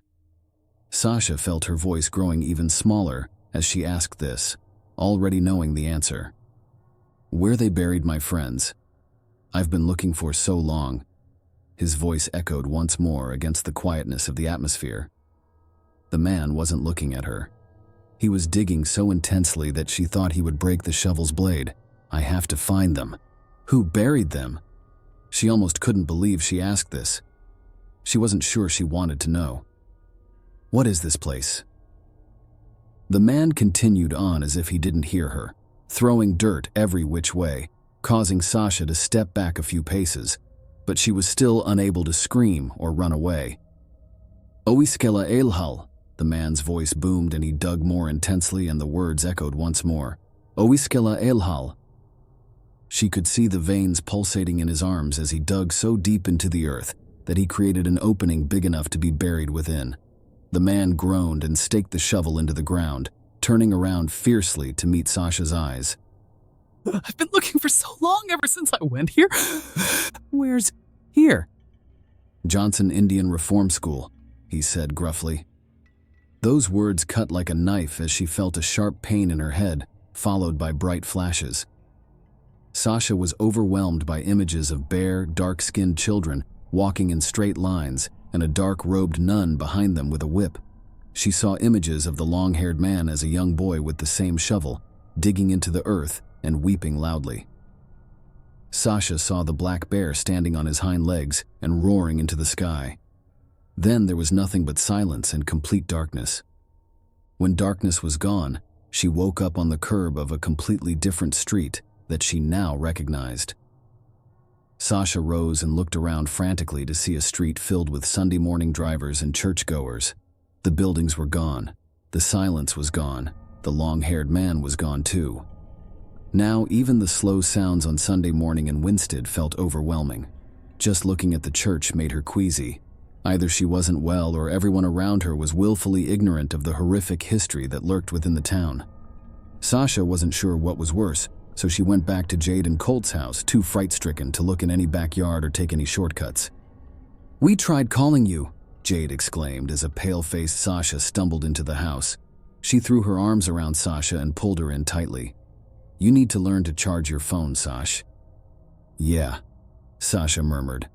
Sasha felt her voice growing even smaller as she asked this, already knowing the answer. "Where they buried my friends. I've been looking for so long." His voice echoed once more against the quietness of the atmosphere. The man wasn't looking at her. He was digging so intensely that she thought he would break the shovel's blade. "I have to find them." Who buried them? She almost couldn't believe she asked this. She wasn't sure she wanted to know. "What is this place?" The man continued on as if he didn't hear her, throwing dirt every which way, causing Sasha to step back a few paces, but she was still unable to scream or run away. "Oiskela Eilhal," the man's voice boomed and he dug more intensely and the words echoed once more. "Oiskela Eilhal." She could see the veins pulsating in his arms as he dug so deep into the earth that he created an opening big enough to be buried within. The man groaned and staked the shovel into the ground, turning around fiercely to meet Sasha's eyes. "I've been looking for so long, ever since I went here. Where's here?" "Johnson Indian Reform School," he said gruffly. Those words cut like a knife as she felt a sharp pain in her head, followed by bright flashes. Sasha was overwhelmed by images of bare, dark-skinned children walking in straight lines and a dark-robed nun behind them with a whip. She saw images of the long-haired man as a young boy with the same shovel, digging into the earth and weeping loudly. Sasha saw the black bear standing on his hind legs and roaring into the sky. Then there was nothing but silence and complete darkness. When darkness was gone, she woke up on the curb of a completely different street that she now recognized. Sasha rose and looked around frantically to see a street filled with Sunday morning drivers and churchgoers. The buildings were gone. The silence was gone. The long-haired man was gone too. Now even the slow sounds on Sunday morning in Winsted felt overwhelming. Just looking at the church made her queasy. Either she wasn't well or everyone around her was willfully ignorant of the horrific history that lurked within the town. Sasha wasn't sure what was worse, so she went back to Jade and Colt's house, too fright-stricken to look in any backyard or take any shortcuts. "We tried calling you," Jade exclaimed as a pale-faced Sasha stumbled into the house. She threw her arms around Sasha and pulled her in tightly. "You need to learn to charge your phone, Sash." "Yeah," Sasha murmured.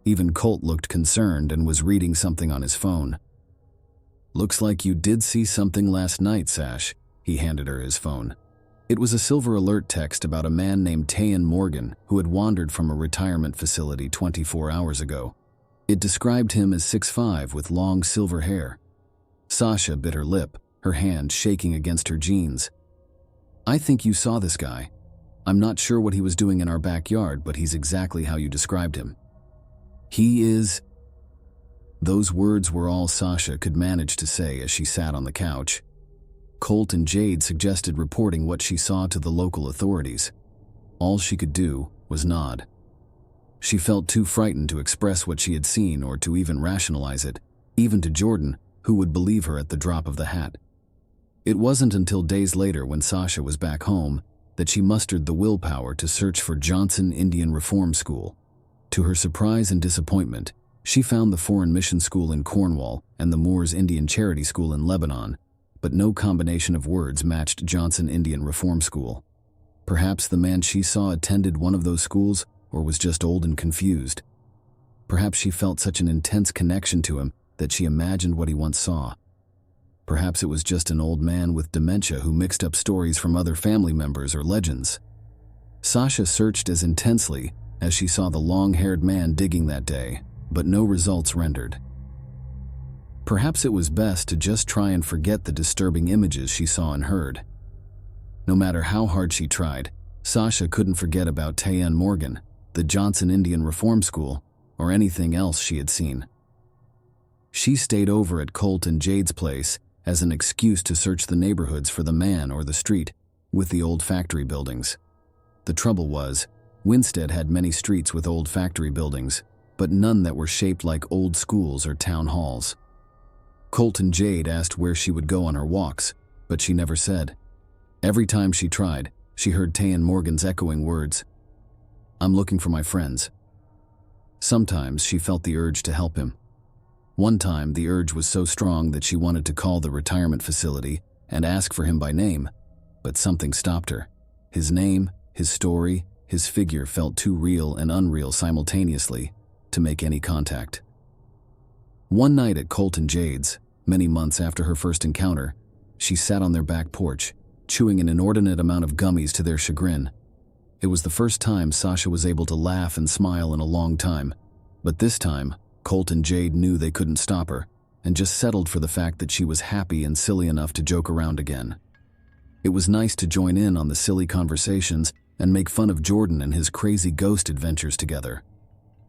Even Colt looked concerned and was reading something on his phone. "Looks like you did see something last night, Sash." He handed her his phone. It was a silver alert text about a man named Tayan Morgan who had wandered from a retirement facility 24 hours ago. It described him as 6'5" with long silver hair. Sasha bit her lip, her hand shaking against her jeans. "I think you saw this guy. I'm not sure what he was doing in our backyard, but he's exactly how you described him. He is..." Those words were all Sasha could manage to say as she sat on the couch. Colt and Jade suggested reporting what she saw to the local authorities. All she could do was nod. She felt too frightened to express what she had seen or to even rationalize it, even to Jordan, who would believe her at the drop of the hat. It wasn't until days later, when Sasha was back home, that she mustered the willpower to search for Johnson Indian Reform School. To her surprise and disappointment, she found the Foreign Mission School in Cornwall and the Moores Indian Charity School in Lebanon, but no combination of words matched Johnson Indian Reform School. Perhaps the man she saw attended one of those schools or was just old and confused. Perhaps she felt such an intense connection to him that she imagined what he once saw. Perhaps it was just an old man with dementia who mixed up stories from other family members or legends. Sasha searched as intensely as she saw the long-haired man digging that day, but no results rendered. Perhaps it was best to just try and forget the disturbing images she saw and heard. No matter how hard she tried, Sasha couldn't forget about Tayan Morgan, the Johnson Indian Reform School, or anything else she had seen. She stayed over at Colt and Jade's place as an excuse to search the neighborhoods for the man or the street with the old factory buildings. The trouble was, Winsted had many streets with old factory buildings, but none that were shaped like old schools or town halls. Colt and Jade asked where she would go on her walks, but she never said. Every time she tried, she heard Tayan Morgan's echoing words, "I'm looking for my friends." Sometimes she felt the urge to help him. One time, the urge was so strong that she wanted to call the retirement facility and ask for him by name, but something stopped her. His name, his story, his figure felt too real and unreal simultaneously to make any contact. One night at Colt and Jade's, many months after her first encounter, she sat on their back porch, chewing an inordinate amount of gummies to their chagrin. It was the first time Sasha was able to laugh and smile in a long time, but this time, Colt and Jade knew they couldn't stop her, and just settled for the fact that she was happy and silly enough to joke around again. It was nice to join in on the silly conversations and make fun of Jordan and his crazy ghost adventures together.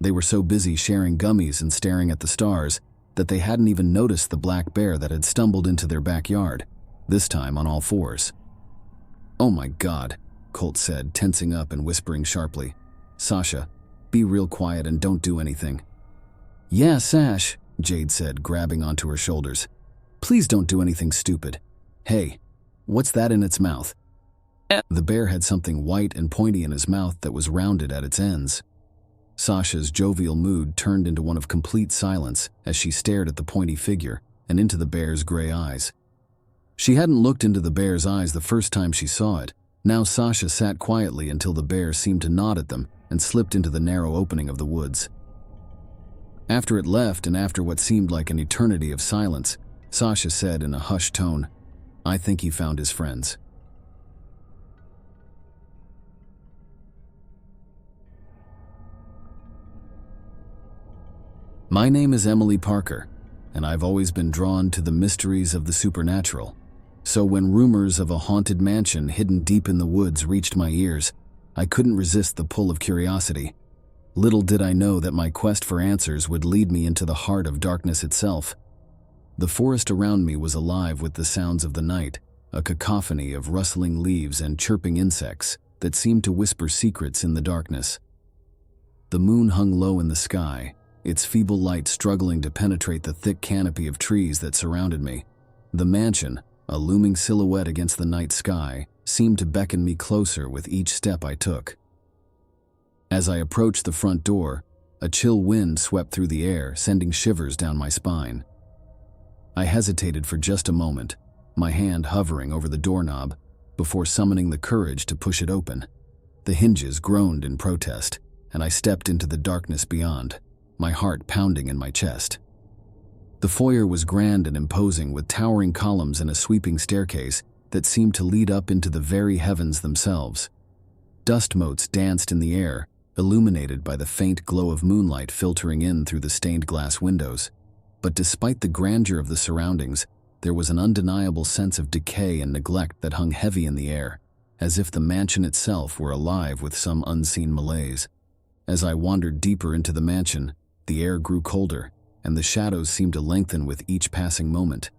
They were so busy sharing gummies and staring at the stars that they hadn't even noticed the black bear that had stumbled into their backyard, this time on all fours. "Oh my God," Colt said, tensing up and whispering sharply. "Sasha, be real quiet and don't do anything." "Yeah, Sash," Jade said, grabbing onto her shoulders. "Please don't do anything stupid. Hey, what's that in its mouth?" The bear had something white and pointy in his mouth that was rounded at its ends. Sasha's jovial mood turned into one of complete silence as she stared at the pointy figure and into the bear's gray eyes. She hadn't looked into the bear's eyes the first time she saw it. Now Sasha sat quietly until the bear seemed to nod at them and slipped into the narrow opening of the woods. After it left and after what seemed like an eternity of silence, Sasha said in a hushed tone, "I think he found his friends." My name is Emily Parker, and I've always been drawn to the mysteries of the supernatural. So when rumors of a haunted mansion hidden deep in the woods reached my ears, I couldn't resist the pull of curiosity. Little did I know that my quest for answers would lead me into the heart of darkness itself. The forest around me was alive with the sounds of the night, a cacophony of rustling leaves and chirping insects that seemed to whisper secrets in the darkness. The moon hung low in the sky, its feeble light struggling to penetrate the thick canopy of trees that surrounded me. The mansion, a looming silhouette against the night sky, seemed to beckon me closer with each step I took. As I approached the front door, a chill wind swept through the air, sending shivers down my spine. I hesitated for just a moment, my hand hovering over the doorknob, before summoning the courage to push it open. The hinges groaned in protest, and I stepped into the darkness beyond, my heart pounding in my chest. The foyer was grand and imposing, with towering columns and a sweeping staircase that seemed to lead up into the very heavens themselves. Dust motes danced in the air, illuminated by the faint glow of moonlight filtering in through the stained glass windows. But despite the grandeur of the surroundings, there was an undeniable sense of decay and neglect that hung heavy in the air, as if the mansion itself were alive with some unseen malaise. As I wandered deeper into the mansion, the air grew colder, and the shadows seemed to lengthen with each passing moment.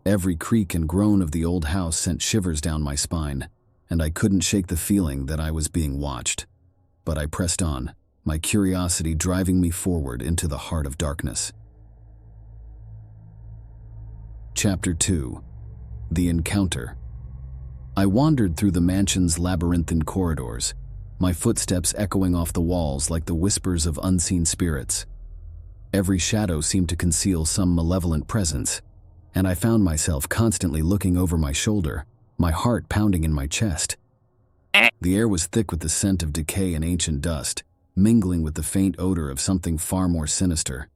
Every creak and groan of the old house sent shivers down my spine, and I couldn't shake the feeling that I was being watched. But I pressed on, my curiosity driving me forward into the heart of darkness. Chapter 2. The Encounter. I wandered through the mansion's labyrinthine corridors, my footsteps echoing off the walls like the whispers of unseen spirits. Every shadow seemed to conceal some malevolent presence, and I found myself constantly looking over my shoulder, my heart pounding in my chest. The air was thick with the scent of decay and ancient dust, mingling with the faint odor of something far more sinister.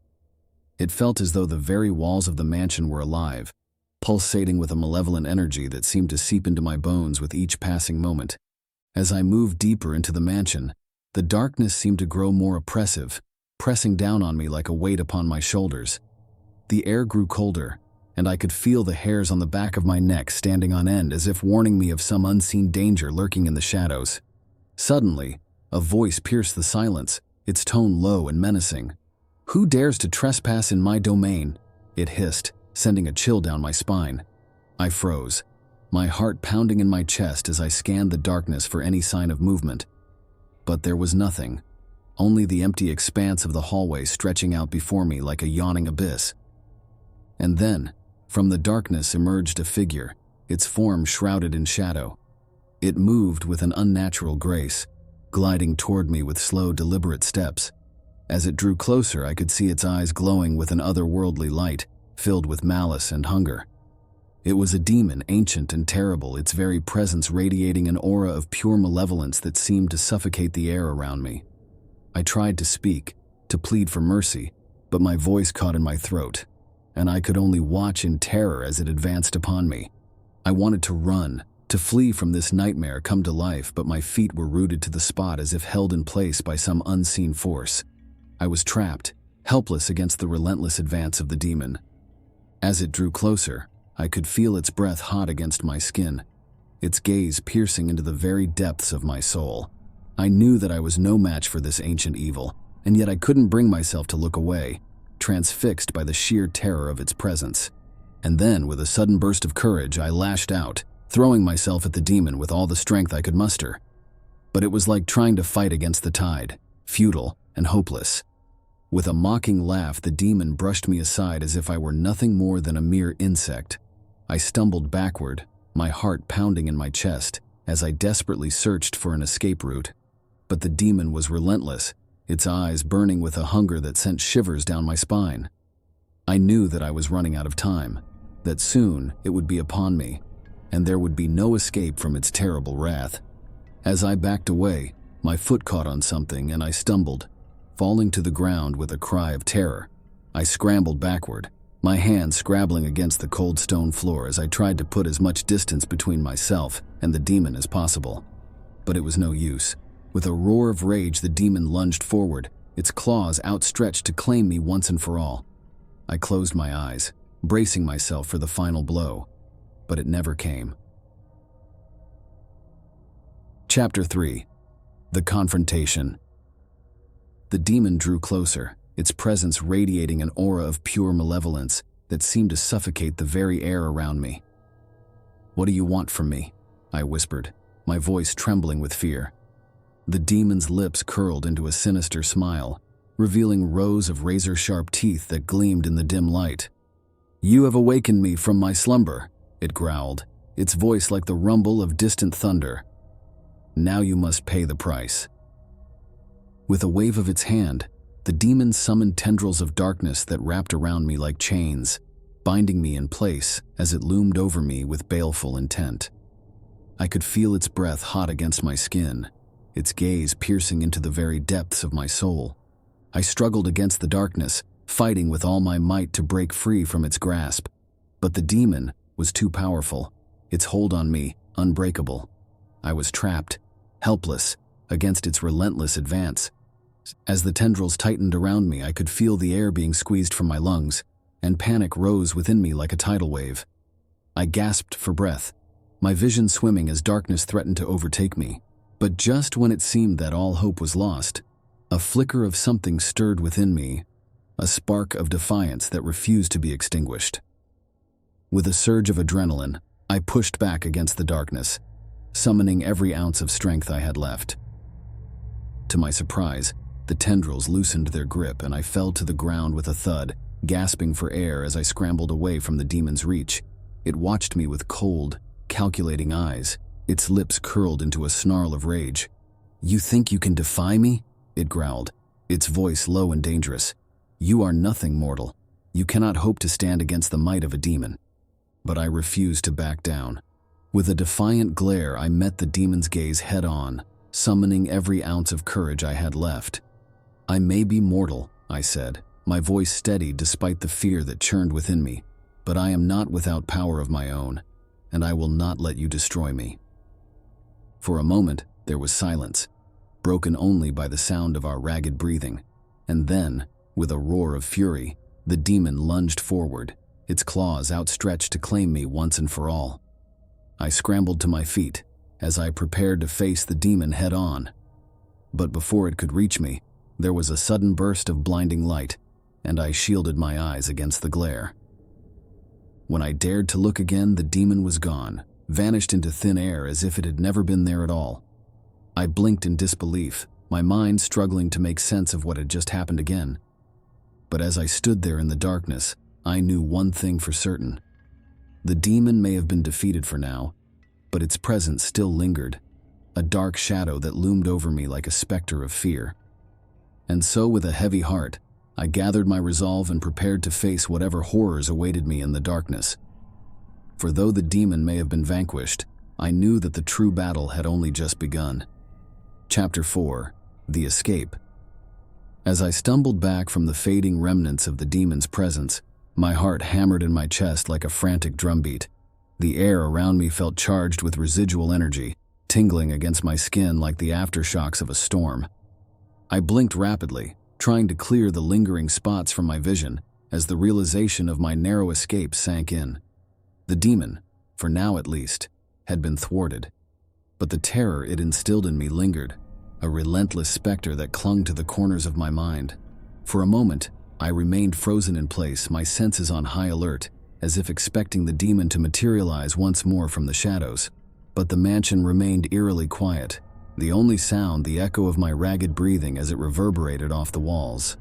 It felt as though the very walls of the mansion were alive, pulsating with a malevolent energy that seemed to seep into my bones with each passing moment. As I moved deeper into the mansion, the darkness seemed to grow more oppressive, pressing down on me like a weight upon my shoulders. The air grew colder, and I could feel the hairs on the back of my neck standing on end as if warning me of some unseen danger lurking in the shadows. Suddenly, a voice pierced the silence, its tone low and menacing. "Who dares to trespass in my domain?" it hissed, sending a chill down my spine. I froze, my heart pounding in my chest as I scanned the darkness for any sign of movement. But there was nothing, only the empty expanse of the hallway stretching out before me like a yawning abyss. And then, from the darkness emerged a figure, its form shrouded in shadow. It moved with an unnatural grace, gliding toward me with slow, deliberate steps. As it drew closer, I could see its eyes glowing with an otherworldly light, filled with malice and hunger. It was a demon, ancient and terrible, its very presence radiating an aura of pure malevolence that seemed to suffocate the air around me. I tried to speak, to plead for mercy, but my voice caught in my throat, and I could only watch in terror as it advanced upon me. I wanted to run, to flee from this nightmare come to life, but my feet were rooted to the spot as if held in place by some unseen force. I was trapped, helpless against the relentless advance of the demon. As it drew closer, I could feel its breath hot against my skin, its gaze piercing into the very depths of my soul. I knew that I was no match for this ancient evil, and yet I couldn't bring myself to look away, transfixed by the sheer terror of its presence. And then, with a sudden burst of courage, I lashed out, throwing myself at the demon with all the strength I could muster. But it was like trying to fight against the tide, futile and hopeless. With a mocking laugh, the demon brushed me aside as if I were nothing more than a mere insect. I stumbled backward, my heart pounding in my chest, as I desperately searched for an escape route. But the demon was relentless, its eyes burning with a hunger that sent shivers down my spine. I knew that I was running out of time, that soon it would be upon me, and there would be no escape from its terrible wrath. As I backed away, my foot caught on something and I stumbled, falling to the ground with a cry of terror. I scrambled backward, my hands scrabbling against the cold stone floor as I tried to put as much distance between myself and the demon as possible. But it was no use. With a roar of rage, the demon lunged forward, its claws outstretched to claim me once and for all. I closed my eyes, bracing myself for the final blow, but it never came. Chapter 3. The Confrontation. The demon drew closer, its presence radiating an aura of pure malevolence that seemed to suffocate the very air around me. "What do you want from me?" I whispered, my voice trembling with fear. The demon's lips curled into a sinister smile, revealing rows of razor-sharp teeth that gleamed in the dim light. "You have awakened me from my slumber," it growled, its voice like the rumble of distant thunder. "Now you must pay the price." With a wave of its hand, the demon summoned tendrils of darkness that wrapped around me like chains, binding me in place as it loomed over me with baleful intent. I could feel its breath hot against my skin, its gaze piercing into the very depths of my soul. I struggled against the darkness, fighting with all my might to break free from its grasp. But the demon was too powerful, its hold on me unbreakable. I was trapped, helpless, against its relentless advance. As the tendrils tightened around me, I could feel the air being squeezed from my lungs, and panic rose within me like a tidal wave. I gasped for breath, my vision swimming as darkness threatened to overtake me. But just when it seemed that all hope was lost, a flicker of something stirred within me, a spark of defiance that refused to be extinguished. With a surge of adrenaline, I pushed back against the darkness, summoning every ounce of strength I had left. To my surprise, the tendrils loosened their grip and I fell to the ground with a thud, gasping for air as I scrambled away from the demon's reach. It watched me with cold, calculating eyes, its lips curled into a snarl of rage. "You think you can defy me?" it growled, its voice low and dangerous. "You are nothing, mortal. You cannot hope to stand against the might of a demon." But I refused to back down. With a defiant glare, I met the demon's gaze head-on, summoning every ounce of courage I had left. "I may be mortal," I said, my voice steady despite the fear that churned within me, "but I am not without power of my own, and I will not let you destroy me." For a moment, there was silence, broken only by the sound of our ragged breathing, and then, with a roar of fury, the demon lunged forward, its claws outstretched to claim me once and for all. I scrambled to my feet as I prepared to face the demon head-on. But before it could reach me, there was a sudden burst of blinding light, and I shielded my eyes against the glare. When I dared to look again, the demon was gone, vanished into thin air as if it had never been there at all. I blinked in disbelief, my mind struggling to make sense of what had just happened again. But as I stood there in the darkness, I knew one thing for certain. The demon may have been defeated for now, but its presence still lingered, a dark shadow that loomed over me like a specter of fear. And so, with a heavy heart, I gathered my resolve and prepared to face whatever horrors awaited me in the darkness. For though the demon may have been vanquished, I knew that the true battle had only just begun. Chapter 4: The Escape. As I stumbled back from the fading remnants of the demon's presence, my heart hammered in my chest like a frantic drumbeat. The air around me felt charged with residual energy, tingling against my skin like the aftershocks of a storm. I blinked rapidly, trying to clear the lingering spots from my vision as the realization of my narrow escape sank in. The demon, for now at least, had been thwarted. But the terror it instilled in me lingered, a relentless specter that clung to the corners of my mind. For a moment, I remained frozen in place, my senses on high alert, as if expecting the demon to materialize once more from the shadows. But the mansion remained eerily quiet, the only sound the echo of my ragged breathing as it reverberated off the walls.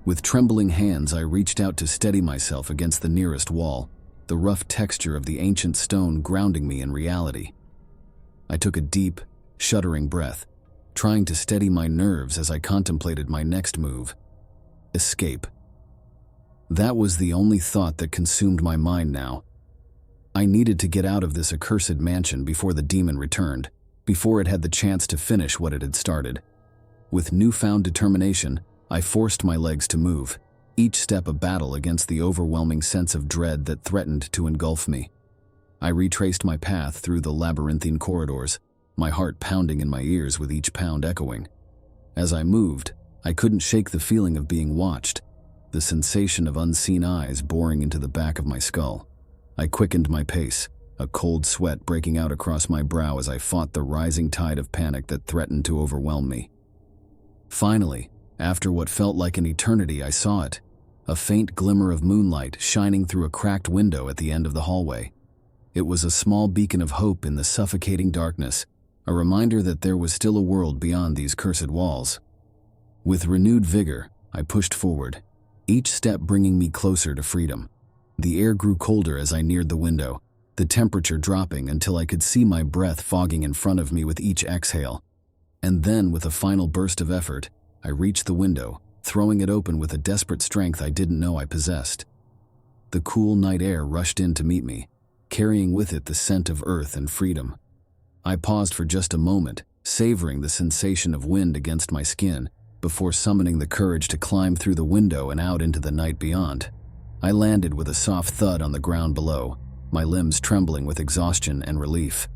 With trembling hands, I reached out to steady myself against the nearest wall, the rough texture of the ancient stone grounding me in reality. I took a deep, shuddering breath, trying to steady my nerves as I contemplated my next move. Escape. That was the only thought that consumed my mind now. I needed to get out of this accursed mansion before the demon returned, before it had the chance to finish what it had started. With newfound determination, I forced my legs to move, each step a battle against the overwhelming sense of dread that threatened to engulf me. I retraced my path through the labyrinthine corridors, my heart pounding in my ears with each pound echoing. As I moved, I couldn't shake the feeling of being watched, the sensation of unseen eyes boring into the back of my skull. I quickened my pace, a cold sweat breaking out across my brow as I fought the rising tide of panic that threatened to overwhelm me. Finally, after what felt like an eternity, I saw it, a faint glimmer of moonlight shining through a cracked window at the end of the hallway. It was a small beacon of hope in the suffocating darkness, a reminder that there was still a world beyond these cursed walls. With renewed vigor, I pushed forward, each step bringing me closer to freedom. The air grew colder as I neared the window, the temperature dropping until I could see my breath fogging in front of me with each exhale. And then, with a final burst of effort, I reached the window, throwing it open with a desperate strength I didn't know I possessed. The cool night air rushed in to meet me, carrying with it the scent of earth and freedom. I paused for just a moment, savoring the sensation of wind against my skin, before summoning the courage to climb through the window and out into the night beyond. I landed with a soft thud on the ground below, my limbs trembling with exhaustion and relief.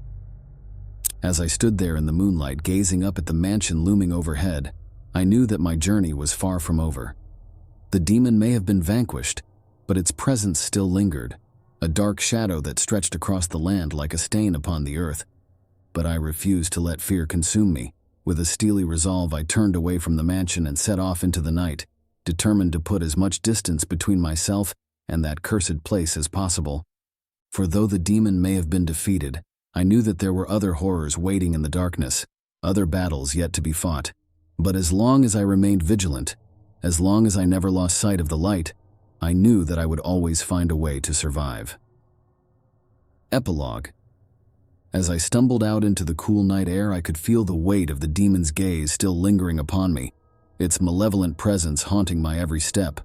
As I stood there in the moonlight gazing up at the mansion looming overhead, I knew that my journey was far from over. The demon may have been vanquished, but its presence still lingered, a dark shadow that stretched across the land like a stain upon the earth. But I refused to let fear consume me. With a steely resolve, I turned away from the mansion and set off into the night, determined to put as much distance between myself and that cursed place as possible. For though the demon may have been defeated, I knew that there were other horrors waiting in the darkness, other battles yet to be fought. But as long as I remained vigilant, as long as I never lost sight of the light, I knew that I would always find a way to survive. Epilogue. As I stumbled out into the cool night air, I could feel the weight of the demon's gaze still lingering upon me, its malevolent presence haunting my every step.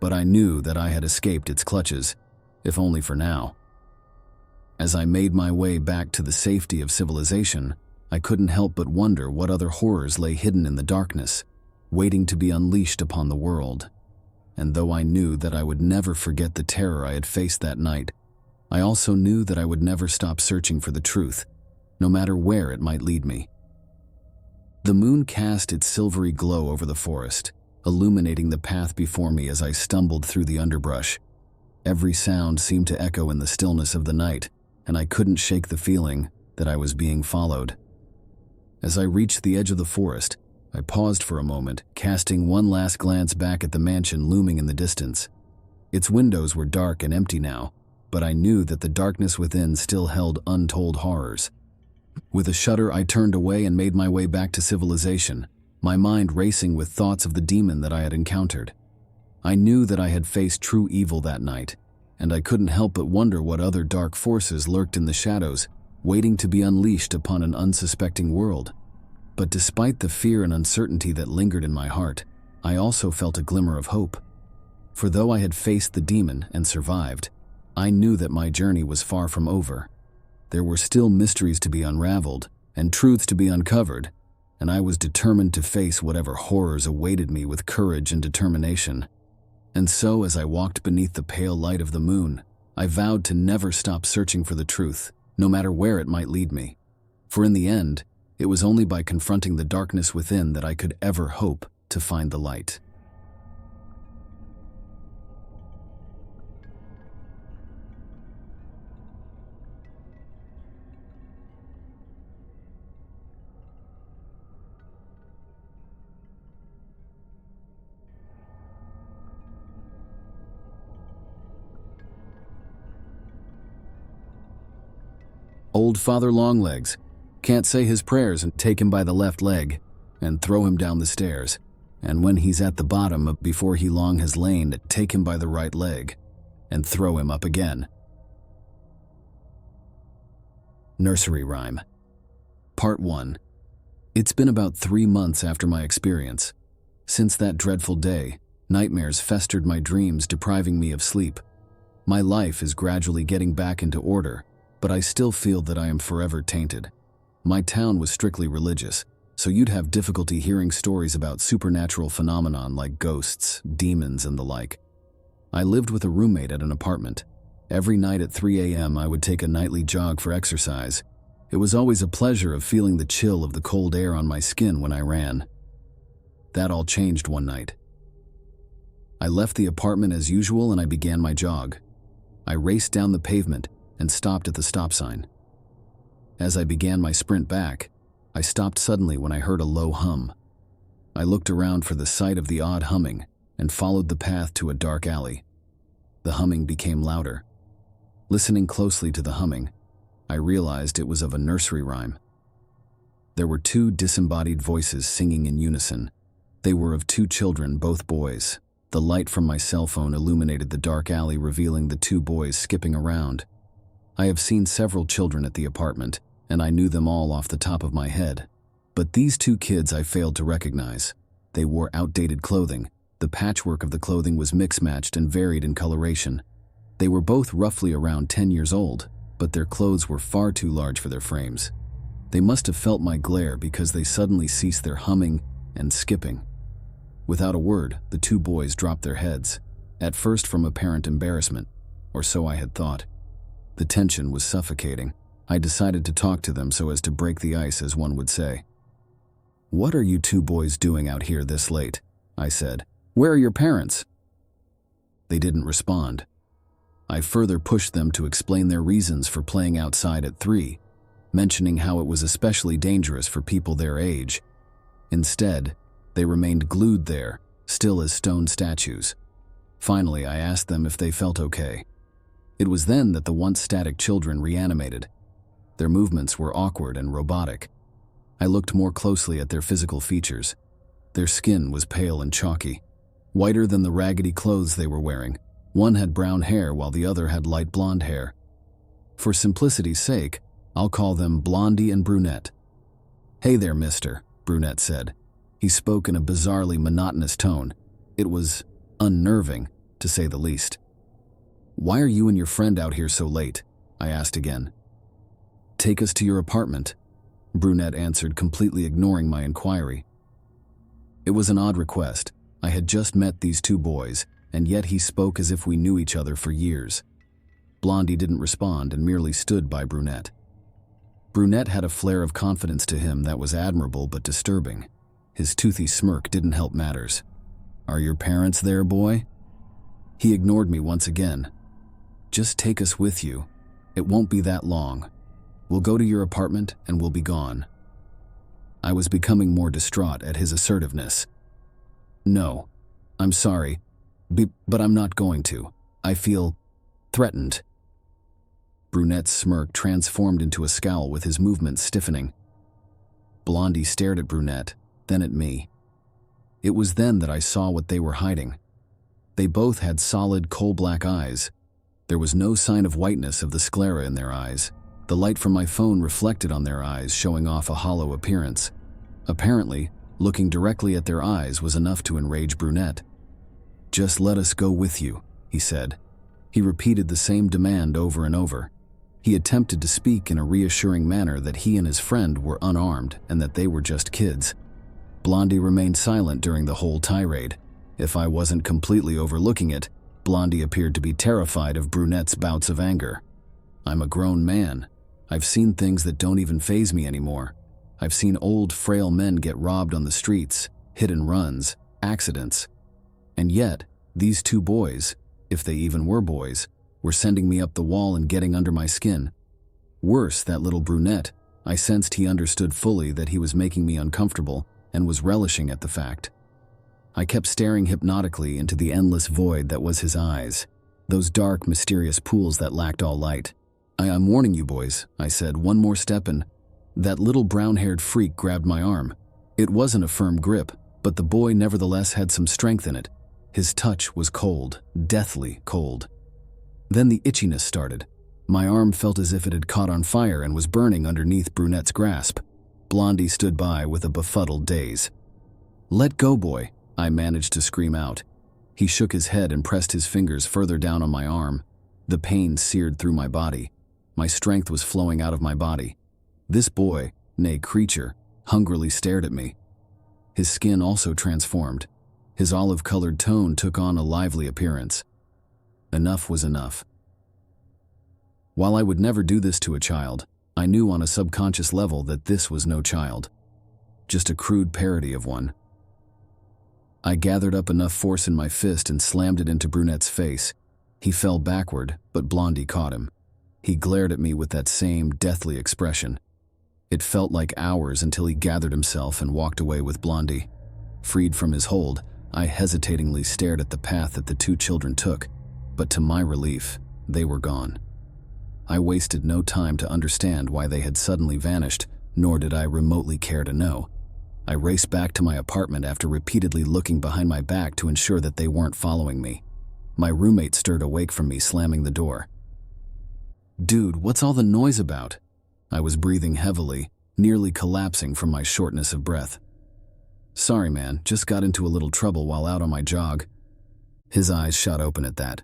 But I knew that I had escaped its clutches, if only for now. As I made my way back to the safety of civilization, I couldn't help but wonder what other horrors lay hidden in the darkness, waiting to be unleashed upon the world. And though I knew that I would never forget the terror I had faced that night, I also knew that I would never stop searching for the truth, no matter where it might lead me. The moon cast its silvery glow over the forest, illuminating the path before me as I stumbled through the underbrush. Every sound seemed to echo in the stillness of the night, and I couldn't shake the feeling that I was being followed. As I reached the edge of the forest, I paused for a moment, casting one last glance back at the mansion looming in the distance. Its windows were dark and empty now, but I knew that the darkness within still held untold horrors. With a shudder, I turned away and made my way back to civilization, my mind racing with thoughts of the demon that I had encountered. I knew that I had faced true evil that night, and I couldn't help but wonder what other dark forces lurked in the shadows, waiting to be unleashed upon an unsuspecting world. But despite the fear and uncertainty that lingered in my heart, I also felt a glimmer of hope. For though I had faced the demon and survived, I knew that my journey was far from over. There were still mysteries to be unraveled and truths to be uncovered, and I was determined to face whatever horrors awaited me with courage and determination. And so, as I walked beneath the pale light of the moon, I vowed to never stop searching for the truth, no matter where it might lead me. For in the end, it was only by confronting the darkness within that I could ever hope to find the light. Old Father Longlegs. Can't say his prayers and take him by the left leg and throw him down the stairs. And when he's at the bottom, before he long has lain, take him by the right leg and throw him up again. Nursery Rhyme. Part 1. It's been about 3 months after my experience. Since that dreadful day, nightmares festered my dreams, depriving me of sleep. My life is gradually getting back into order, but I still feel that I am forever tainted. My town was strictly religious, so you'd have difficulty hearing stories about supernatural phenomenon like ghosts, demons, and the like. I lived with a roommate at an apartment. Every night at 3 a.m. I would take a nightly jog for exercise. It was always a pleasure of feeling the chill of the cold air on my skin when I ran. That all changed one night. I left the apartment as usual and I began my jog. I raced down the pavement and stopped at the stop sign. As I began my sprint back, I stopped suddenly when I heard a low hum. I looked around for the sight of the odd humming and followed the path to a dark alley. The humming became louder. Listening closely to the humming, I realized it was of a nursery rhyme. There were 2 disembodied voices singing in unison. They were of 2 children, both boys. The light from my cell phone illuminated the dark alley, revealing the 2 boys skipping around. I have seen several children at the apartment, and I knew them all off the top of my head. But these 2 kids I failed to recognize. They wore outdated clothing. The patchwork of the clothing was mix-matched and varied in coloration. They were both roughly around 10 years old, but their clothes were far too large for their frames. They must have felt my glare because they suddenly ceased their humming and skipping. Without a word, the 2 boys dropped their heads, at first from apparent embarrassment, or so I had thought. The tension was suffocating. I decided to talk to them so as to break the ice, as one would say. "What are you 2 boys doing out here this late?" I said. "Where are your parents?" They didn't respond. I further pushed them to explain their reasons for playing outside at 3, mentioning how it was especially dangerous for people their age. Instead, they remained glued there, still as stone statues. Finally, I asked them if they felt okay. It was then that the once static children reanimated. Their movements were awkward and robotic. I looked more closely at their physical features. Their skin was pale and chalky, whiter than the raggedy clothes they were wearing. One had brown hair while the other had light blonde hair. For simplicity's sake, I'll call them Blondie and Brunette. "Hey there, mister," Brunette said. He spoke in a bizarrely monotonous tone. It was unnerving, to say the least. "Why are you and your friend out here so late?" I asked again. "Take us to your apartment," Brunette answered, completely ignoring my inquiry. It was an odd request. I had just met these 2 boys, and yet he spoke as if we knew each other for years. Blondie didn't respond and merely stood by Brunette. Brunette had a flare of confidence to him that was admirable but disturbing. His toothy smirk didn't help matters. "Are your parents there, boy?" He ignored me once again. "Just take us with you. It won't be that long. We'll go to your apartment and we'll be gone." I was becoming more distraught at his assertiveness. "No, I'm sorry, but I'm not going to. I feel threatened." Brunette's smirk transformed into a scowl with his movements stiffening. Blondie stared at Brunette, then at me. It was then that I saw what they were hiding. They both had solid, coal-black eyes. There was no sign of whiteness of the sclera in their eyes. The light from my phone reflected on their eyes, showing off a hollow appearance. Apparently, looking directly at their eyes was enough to enrage Brunette. "Just let us go with you," he said. He repeated the same demand over and over. He attempted to speak in a reassuring manner that he and his friend were unarmed and that they were just kids. Blondie remained silent during the whole tirade. If I wasn't completely overlooking it, Blondie appeared to be terrified of Brunette's bouts of anger. I'm a grown man. I've seen things that don't even faze me anymore. I've seen old, frail men get robbed on the streets, hit and runs, accidents. And yet, these two boys, if they even were boys, were sending me up the wall and getting under my skin. Worse, that little brunette, I sensed he understood fully that he was making me uncomfortable and was relishing at the fact. I kept staring hypnotically into the endless void that was his eyes, those dark, mysterious pools that lacked all light. I'm warning you boys, I said, one more step and that little brown-haired freak grabbed my arm. It wasn't a firm grip, but the boy nevertheless had some strength in it. His touch was cold, deathly cold. Then the itchiness started. My arm felt as if it had caught on fire and was burning underneath Brunette's grasp. Blondie stood by with a befuddled daze. "Let go, boy," I managed to scream out. He shook his head and pressed his fingers further down on my arm. The pain seared through my body. My strength was flowing out of my body. This boy, nay creature, hungrily stared at me. His skin also transformed. His olive-colored tone took on a lively appearance. Enough was enough. While I would never do this to a child, I knew on a subconscious level that this was no child, just a crude parody of one. I gathered up enough force in my fist and slammed it into Brunette's face. He fell backward, but Blondie caught him. He glared at me with that same deathly expression. It felt like hours until he gathered himself and walked away with Blondie. Freed from his hold, I hesitatingly stared at the path that the two children took, but to my relief, they were gone. I wasted no time to understand why they had suddenly vanished, nor did I remotely care to know. I raced back to my apartment after repeatedly looking behind my back to ensure that they weren't following me. My roommate stirred awake from me, slamming the door. "Dude, what's all the noise about?" I was breathing heavily, nearly collapsing from my shortness of breath. "Sorry, man, just got into a little trouble while out on my jog." His eyes shot open at that.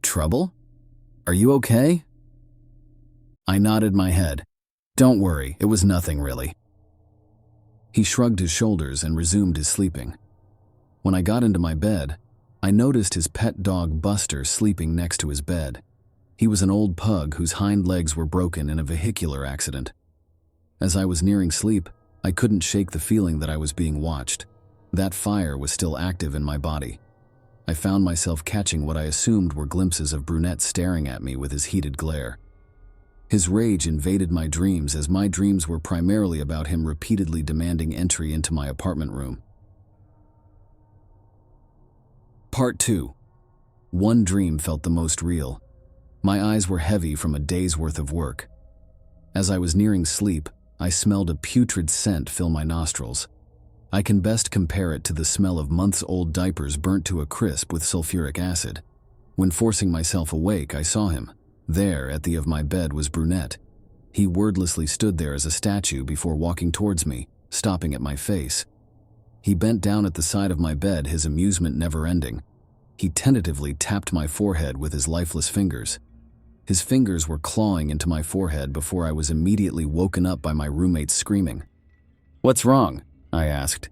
"Trouble? Are you okay?" I nodded my head. "Don't worry, it was nothing really." He shrugged his shoulders and resumed his sleeping. When I got into my bed, I noticed his pet dog Buster sleeping next to his bed. He was an old pug whose hind legs were broken in a vehicular accident. As I was nearing sleep, I couldn't shake the feeling that I was being watched. That fire was still active in my body. I found myself catching what I assumed were glimpses of Brunette staring at me with his heated glare. His rage invaded my dreams, as my dreams were primarily about him repeatedly demanding entry into my apartment room. Part 2. One dream felt the most real. My eyes were heavy from a day's worth of work. As I was nearing sleep, I smelled a putrid scent fill my nostrils. I can best compare it to the smell of months-old diapers burnt to a crisp with sulfuric acid. When forcing myself awake, I saw him. There, at the edge of my bed, was Brunette. He wordlessly stood there as a statue before walking towards me, stopping at my face. He bent down at the side of my bed, his amusement never ending. He tentatively tapped my forehead with his lifeless fingers. His fingers were clawing into my forehead before I was immediately woken up by my roommate's screaming. "What's wrong?" I asked.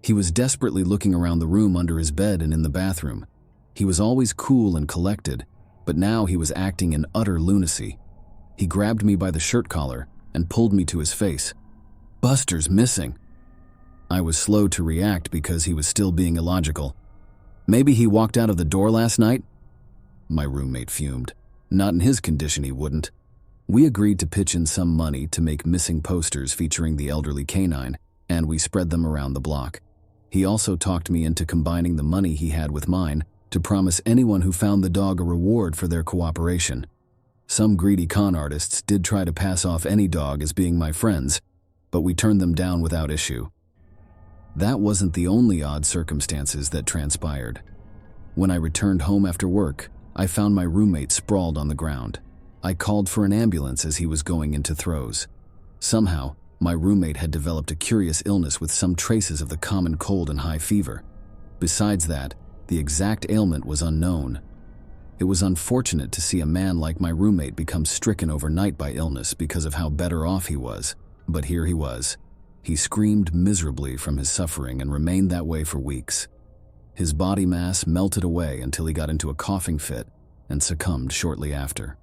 He was desperately looking around the room under his bed and in the bathroom. He was always cool and collected, but now he was acting in utter lunacy. He grabbed me by the shirt collar and pulled me to his face. "Buster's missing." I was slow to react because he was still being illogical. "Maybe he walked out of the door last night?" My roommate fumed. Not in his condition he wouldn't. We agreed to pitch in some money to make missing posters featuring the elderly canine, and we spread them around the block. He also talked me into combining the money he had with mine to promise anyone who found the dog a reward for their cooperation. Some greedy con artists did try to pass off any dog as being my friends, but we turned them down without issue. That wasn't the only odd circumstances that transpired. When I returned home after work, I found my roommate sprawled on the ground. I called for an ambulance as he was going into throes. Somehow, my roommate had developed a curious illness with some traces of the common cold and high fever. Besides that, the exact ailment was unknown. It was unfortunate to see a man like my roommate become stricken overnight by illness because of how better off he was, but here he was. He screamed miserably from his suffering and remained that way for weeks. His body mass melted away until he got into a coughing fit and succumbed shortly after.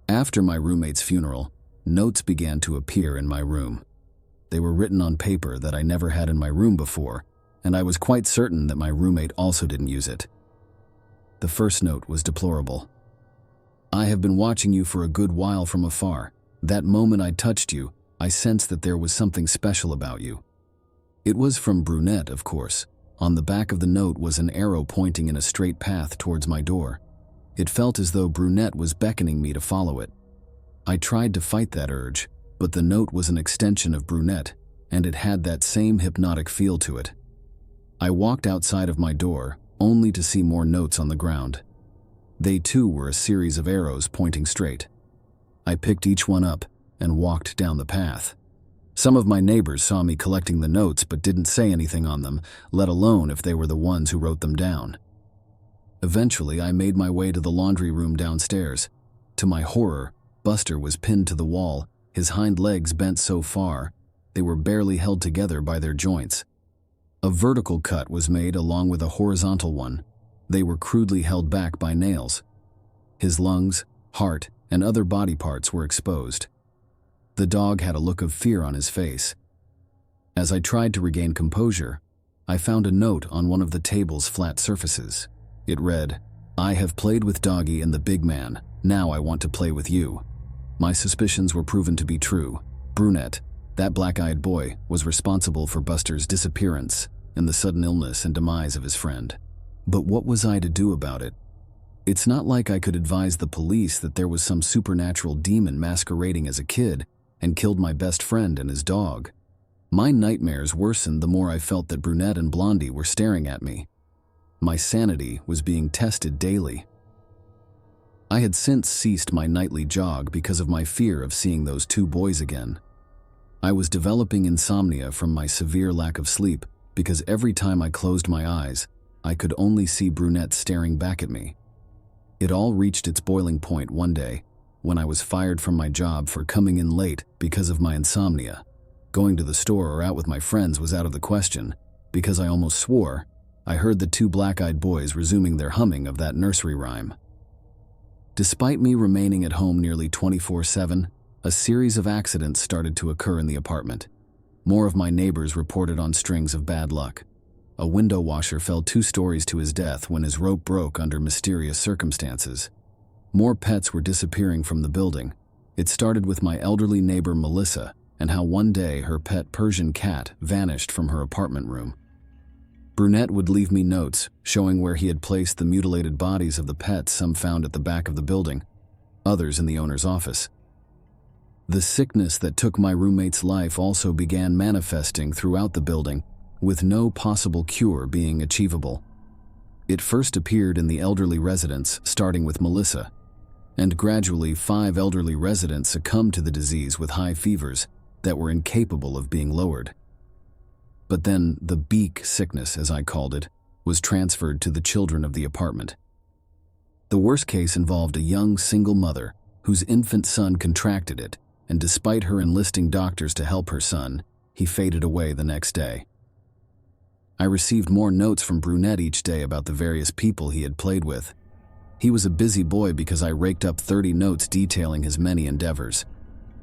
After my roommate's funeral, notes began to appear in my room. They were written on paper that I never had in my room before, and I was quite certain that my roommate also didn't use it. The first note was deplorable. "I have been watching you for a good while from afar. That moment I touched you, I sensed that there was something special about you." It was from Brunette, of course. On the back of the note was an arrow pointing in a straight path towards my door. It felt as though Brunette was beckoning me to follow it. I tried to fight that urge, but the note was an extension of Brunette, and it had that same hypnotic feel to it. I walked outside of my door, only to see more notes on the ground. They too were a series of arrows pointing straight. I picked each one up and walked down the path. Some of my neighbors saw me collecting the notes but didn't say anything on them, let alone if they were the ones who wrote them down. Eventually, I made my way to the laundry room downstairs. To my horror, Buster was pinned to the wall, his hind legs bent so far, they were barely held together by their joints. A vertical cut was made along with a horizontal one. They were crudely held back by nails. His lungs, heart, and other body parts were exposed. The dog had a look of fear on his face. As I tried to regain composure, I found a note on one of the table's flat surfaces. It read, "I have played with Doggy and the big man. Now I want to play with you." My suspicions were proven to be true. Brunette, that black-eyed boy, was responsible for Buster's disappearance and the sudden illness and demise of his friend. But what was I to do about it? It's not like I could advise the police that there was some supernatural demon masquerading as a kid and killed my best friend and his dog. My nightmares worsened the more I felt that Brunette and Blondie were staring at me. My sanity was being tested daily. I had since ceased my nightly jog because of my fear of seeing those two boys again. I was developing insomnia from my severe lack of sleep because every time I closed my eyes, I could only see Brunette staring back at me. It all reached its boiling point one day when I was fired from my job for coming in late because of my insomnia. Going to the store or out with my friends was out of the question because I almost swore I heard the two black-eyed boys resuming their humming of that nursery rhyme. Despite me remaining at home nearly 24/7, a series of accidents started to occur in the apartment. More of my neighbors reported on strings of bad luck. A window washer fell 2 stories to his death when his rope broke under mysterious circumstances. More pets were disappearing from the building. It started with my elderly neighbor Melissa and how one day her pet Persian cat vanished from her apartment room. Brunette would leave me notes showing where he had placed the mutilated bodies of the pets, some found at the back of the building, others in the owner's office. The sickness that took my roommate's life also began manifesting throughout the building, with no possible cure being achievable. It first appeared in the elderly residents, starting with Melissa, and gradually 5 elderly residents succumbed to the disease with high fevers that were incapable of being lowered. But then the beak sickness, as I called it, was transferred to the children of the apartment. The worst case involved a young single mother whose infant son contracted it, and despite her enlisting doctors to help her son, he faded away the next day. I received more notes from Brunette each day about the various people he had played with. He was a busy boy because I raked up 30 notes detailing his many endeavors.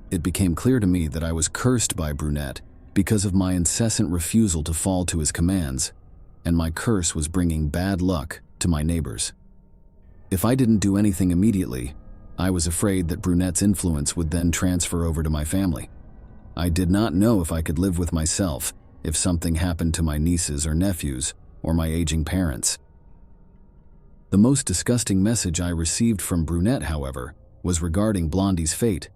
It became clear to me that I was cursed by Brunette because of my incessant refusal to fall to his commands, and my curse was bringing bad luck to my neighbors. If I didn't do anything immediately, I was afraid that Brunette's influence would then transfer over to my family. I did not know if I could live with myself if something happened to my nieces or nephews or my aging parents. The most disgusting message I received from Brunette, however, was regarding Blondie's fate.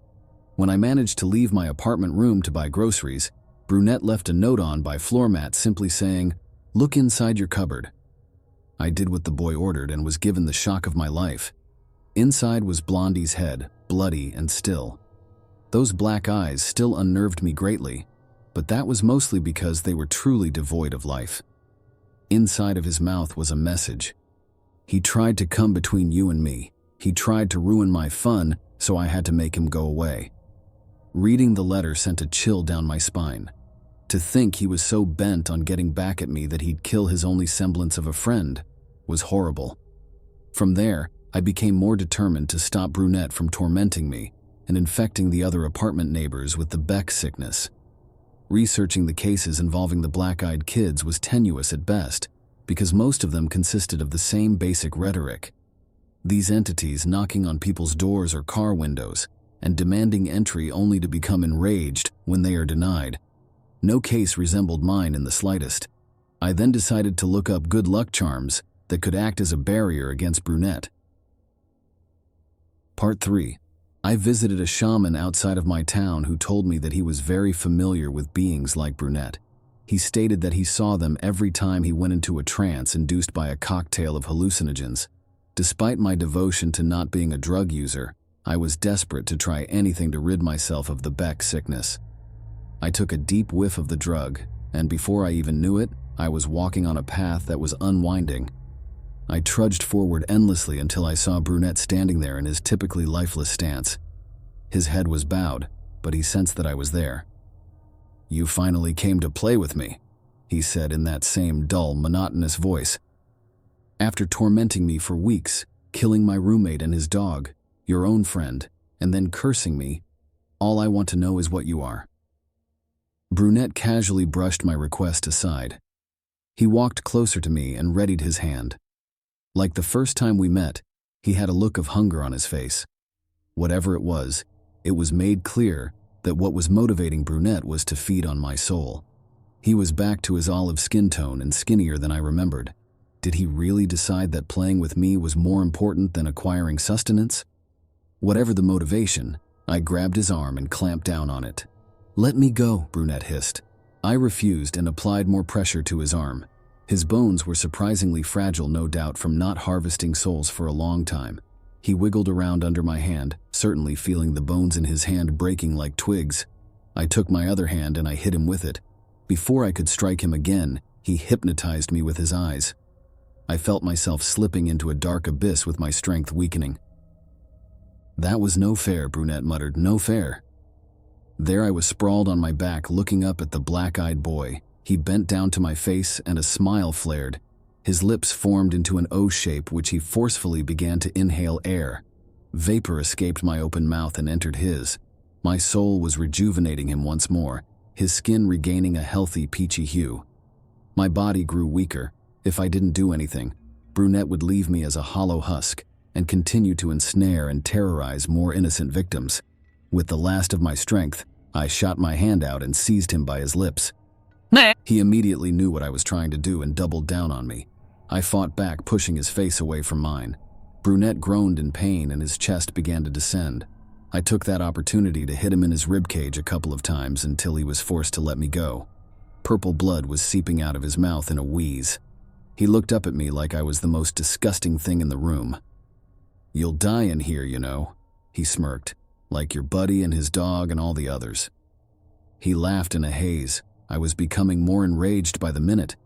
When I managed to leave my apartment room to buy groceries, Brunette left a note on by floor mat simply saying, "Look inside your cupboard." I did what the boy ordered and was given the shock of my life. Inside was Blondie's head, bloody and still. Those black eyes still unnerved me greatly, but that was mostly because they were truly devoid of life. Inside of his mouth was a message. He tried to come between you and me. He tried to ruin my fun, so I had to make him go away." Reading the letter sent a chill down my spine. To think he was so bent on getting back at me that he'd kill his only semblance of a friend was horrible. From there, I became more determined to stop Brunette from tormenting me and infecting the other apartment neighbors with the Beck sickness. Researching the cases involving the black-eyed kids was tenuous at best, because most of them consisted of the same basic rhetoric. These entities knocking on people's doors or car windows and demanding entry only to become enraged when they are denied. No case resembled mine in the slightest. I then decided to look up good luck charms that could act as a barrier against Brunette. Part 3. I visited a shaman outside of my town who told me that he was very familiar with beings like Brunette. He stated that he saw them every time he went into a trance induced by a cocktail of hallucinogens. Despite my devotion to not being a drug user, I was desperate to try anything to rid myself of the Beck sickness. I took a deep whiff of the drug, and before I even knew it, I was walking on a path that was unwinding. I trudged forward endlessly until I saw Brunette standing there in his typically lifeless stance. His head was bowed, but he sensed that I was there. "You finally came to play with me," he said in that same dull, monotonous voice. "After tormenting me for weeks, killing my roommate and his dog, your own friend, and then cursing me, all I want to know is what you are." Brunette casually brushed my request aside. He walked closer to me and readied his hand. Like the first time we met, he had a look of hunger on his face. Whatever it was made clear that what was motivating Brunette was to feed on my soul. He was back to his olive skin tone and skinnier than I remembered. Did he really decide that playing with me was more important than acquiring sustenance? Whatever the motivation, I grabbed his arm and clamped down on it. "Let me go," Brunette hissed. I refused and applied more pressure to his arm. His bones were surprisingly fragile, no doubt from not harvesting souls for a long time. He wiggled around under my hand, certainly feeling the bones in his hand breaking like twigs. I took my other hand and I hit him with it. Before I could strike him again, he hypnotized me with his eyes. I felt myself slipping into a dark abyss with my strength weakening. "That was no fair," Brunette muttered, "no fair." There I was sprawled on my back looking up at the black-eyed boy. He bent down to my face and a smile flared. His lips formed into an O shape which he forcefully began to inhale air. Vapor escaped my open mouth and entered his. My soul was rejuvenating him once more, his skin regaining a healthy peachy hue. My body grew weaker. If I didn't do anything, Brunette would leave me as a hollow husk and continue to ensnare and terrorize more innocent victims. With the last of my strength, I shot my hand out and seized him by his lips. He immediately knew what I was trying to do and doubled down on me. I fought back, pushing his face away from mine. Brunette groaned in pain and his chest began to descend. I took that opportunity to hit him in his ribcage a couple of times until he was forced to let me go. Purple blood was seeping out of his mouth in a wheeze. He looked up at me like I was the most disgusting thing in the room. "You'll die in here, you know," he smirked, "like your buddy and his dog and all the others." He laughed in a haze. I was becoming more enraged by the minute.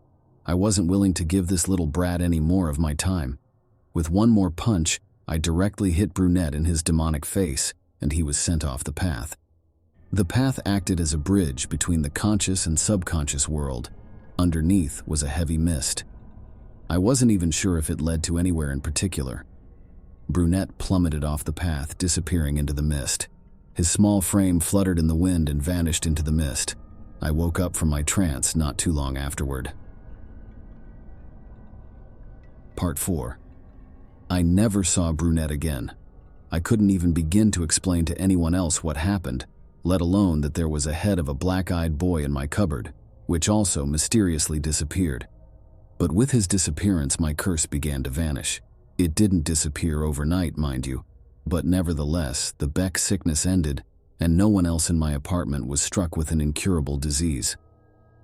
I wasn't willing to give this little brat any more of my time. With one more punch, I directly hit Brunette in his demonic face, and he was sent off the path. The path acted as a bridge between the conscious and subconscious world. Underneath was a heavy mist. I wasn't even sure if it led to anywhere in particular. Brunette plummeted off the path, disappearing into the mist. His small frame fluttered in the wind and vanished into the mist. I woke up from my trance not too long afterward. Part 4. I never saw Brunette again. I couldn't even begin to explain to anyone else what happened, let alone that there was a head of a black-eyed boy in my cupboard, which also mysteriously disappeared. But with his disappearance, my curse began to vanish. It didn't disappear overnight, mind you, but nevertheless, the Beck sickness ended, and no one else in my apartment was struck with an incurable disease.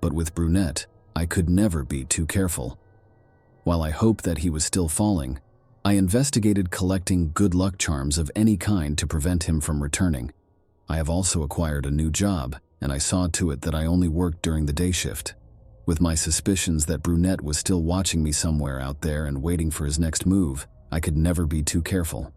But with Brunette, I could never be too careful. While I hoped that he was still falling, I investigated collecting good luck charms of any kind to prevent him from returning. I have also acquired a new job, and I saw to it that I only worked during the day shift. With my suspicions that Brunette was still watching me somewhere out there and waiting for his next move, I could never be too careful.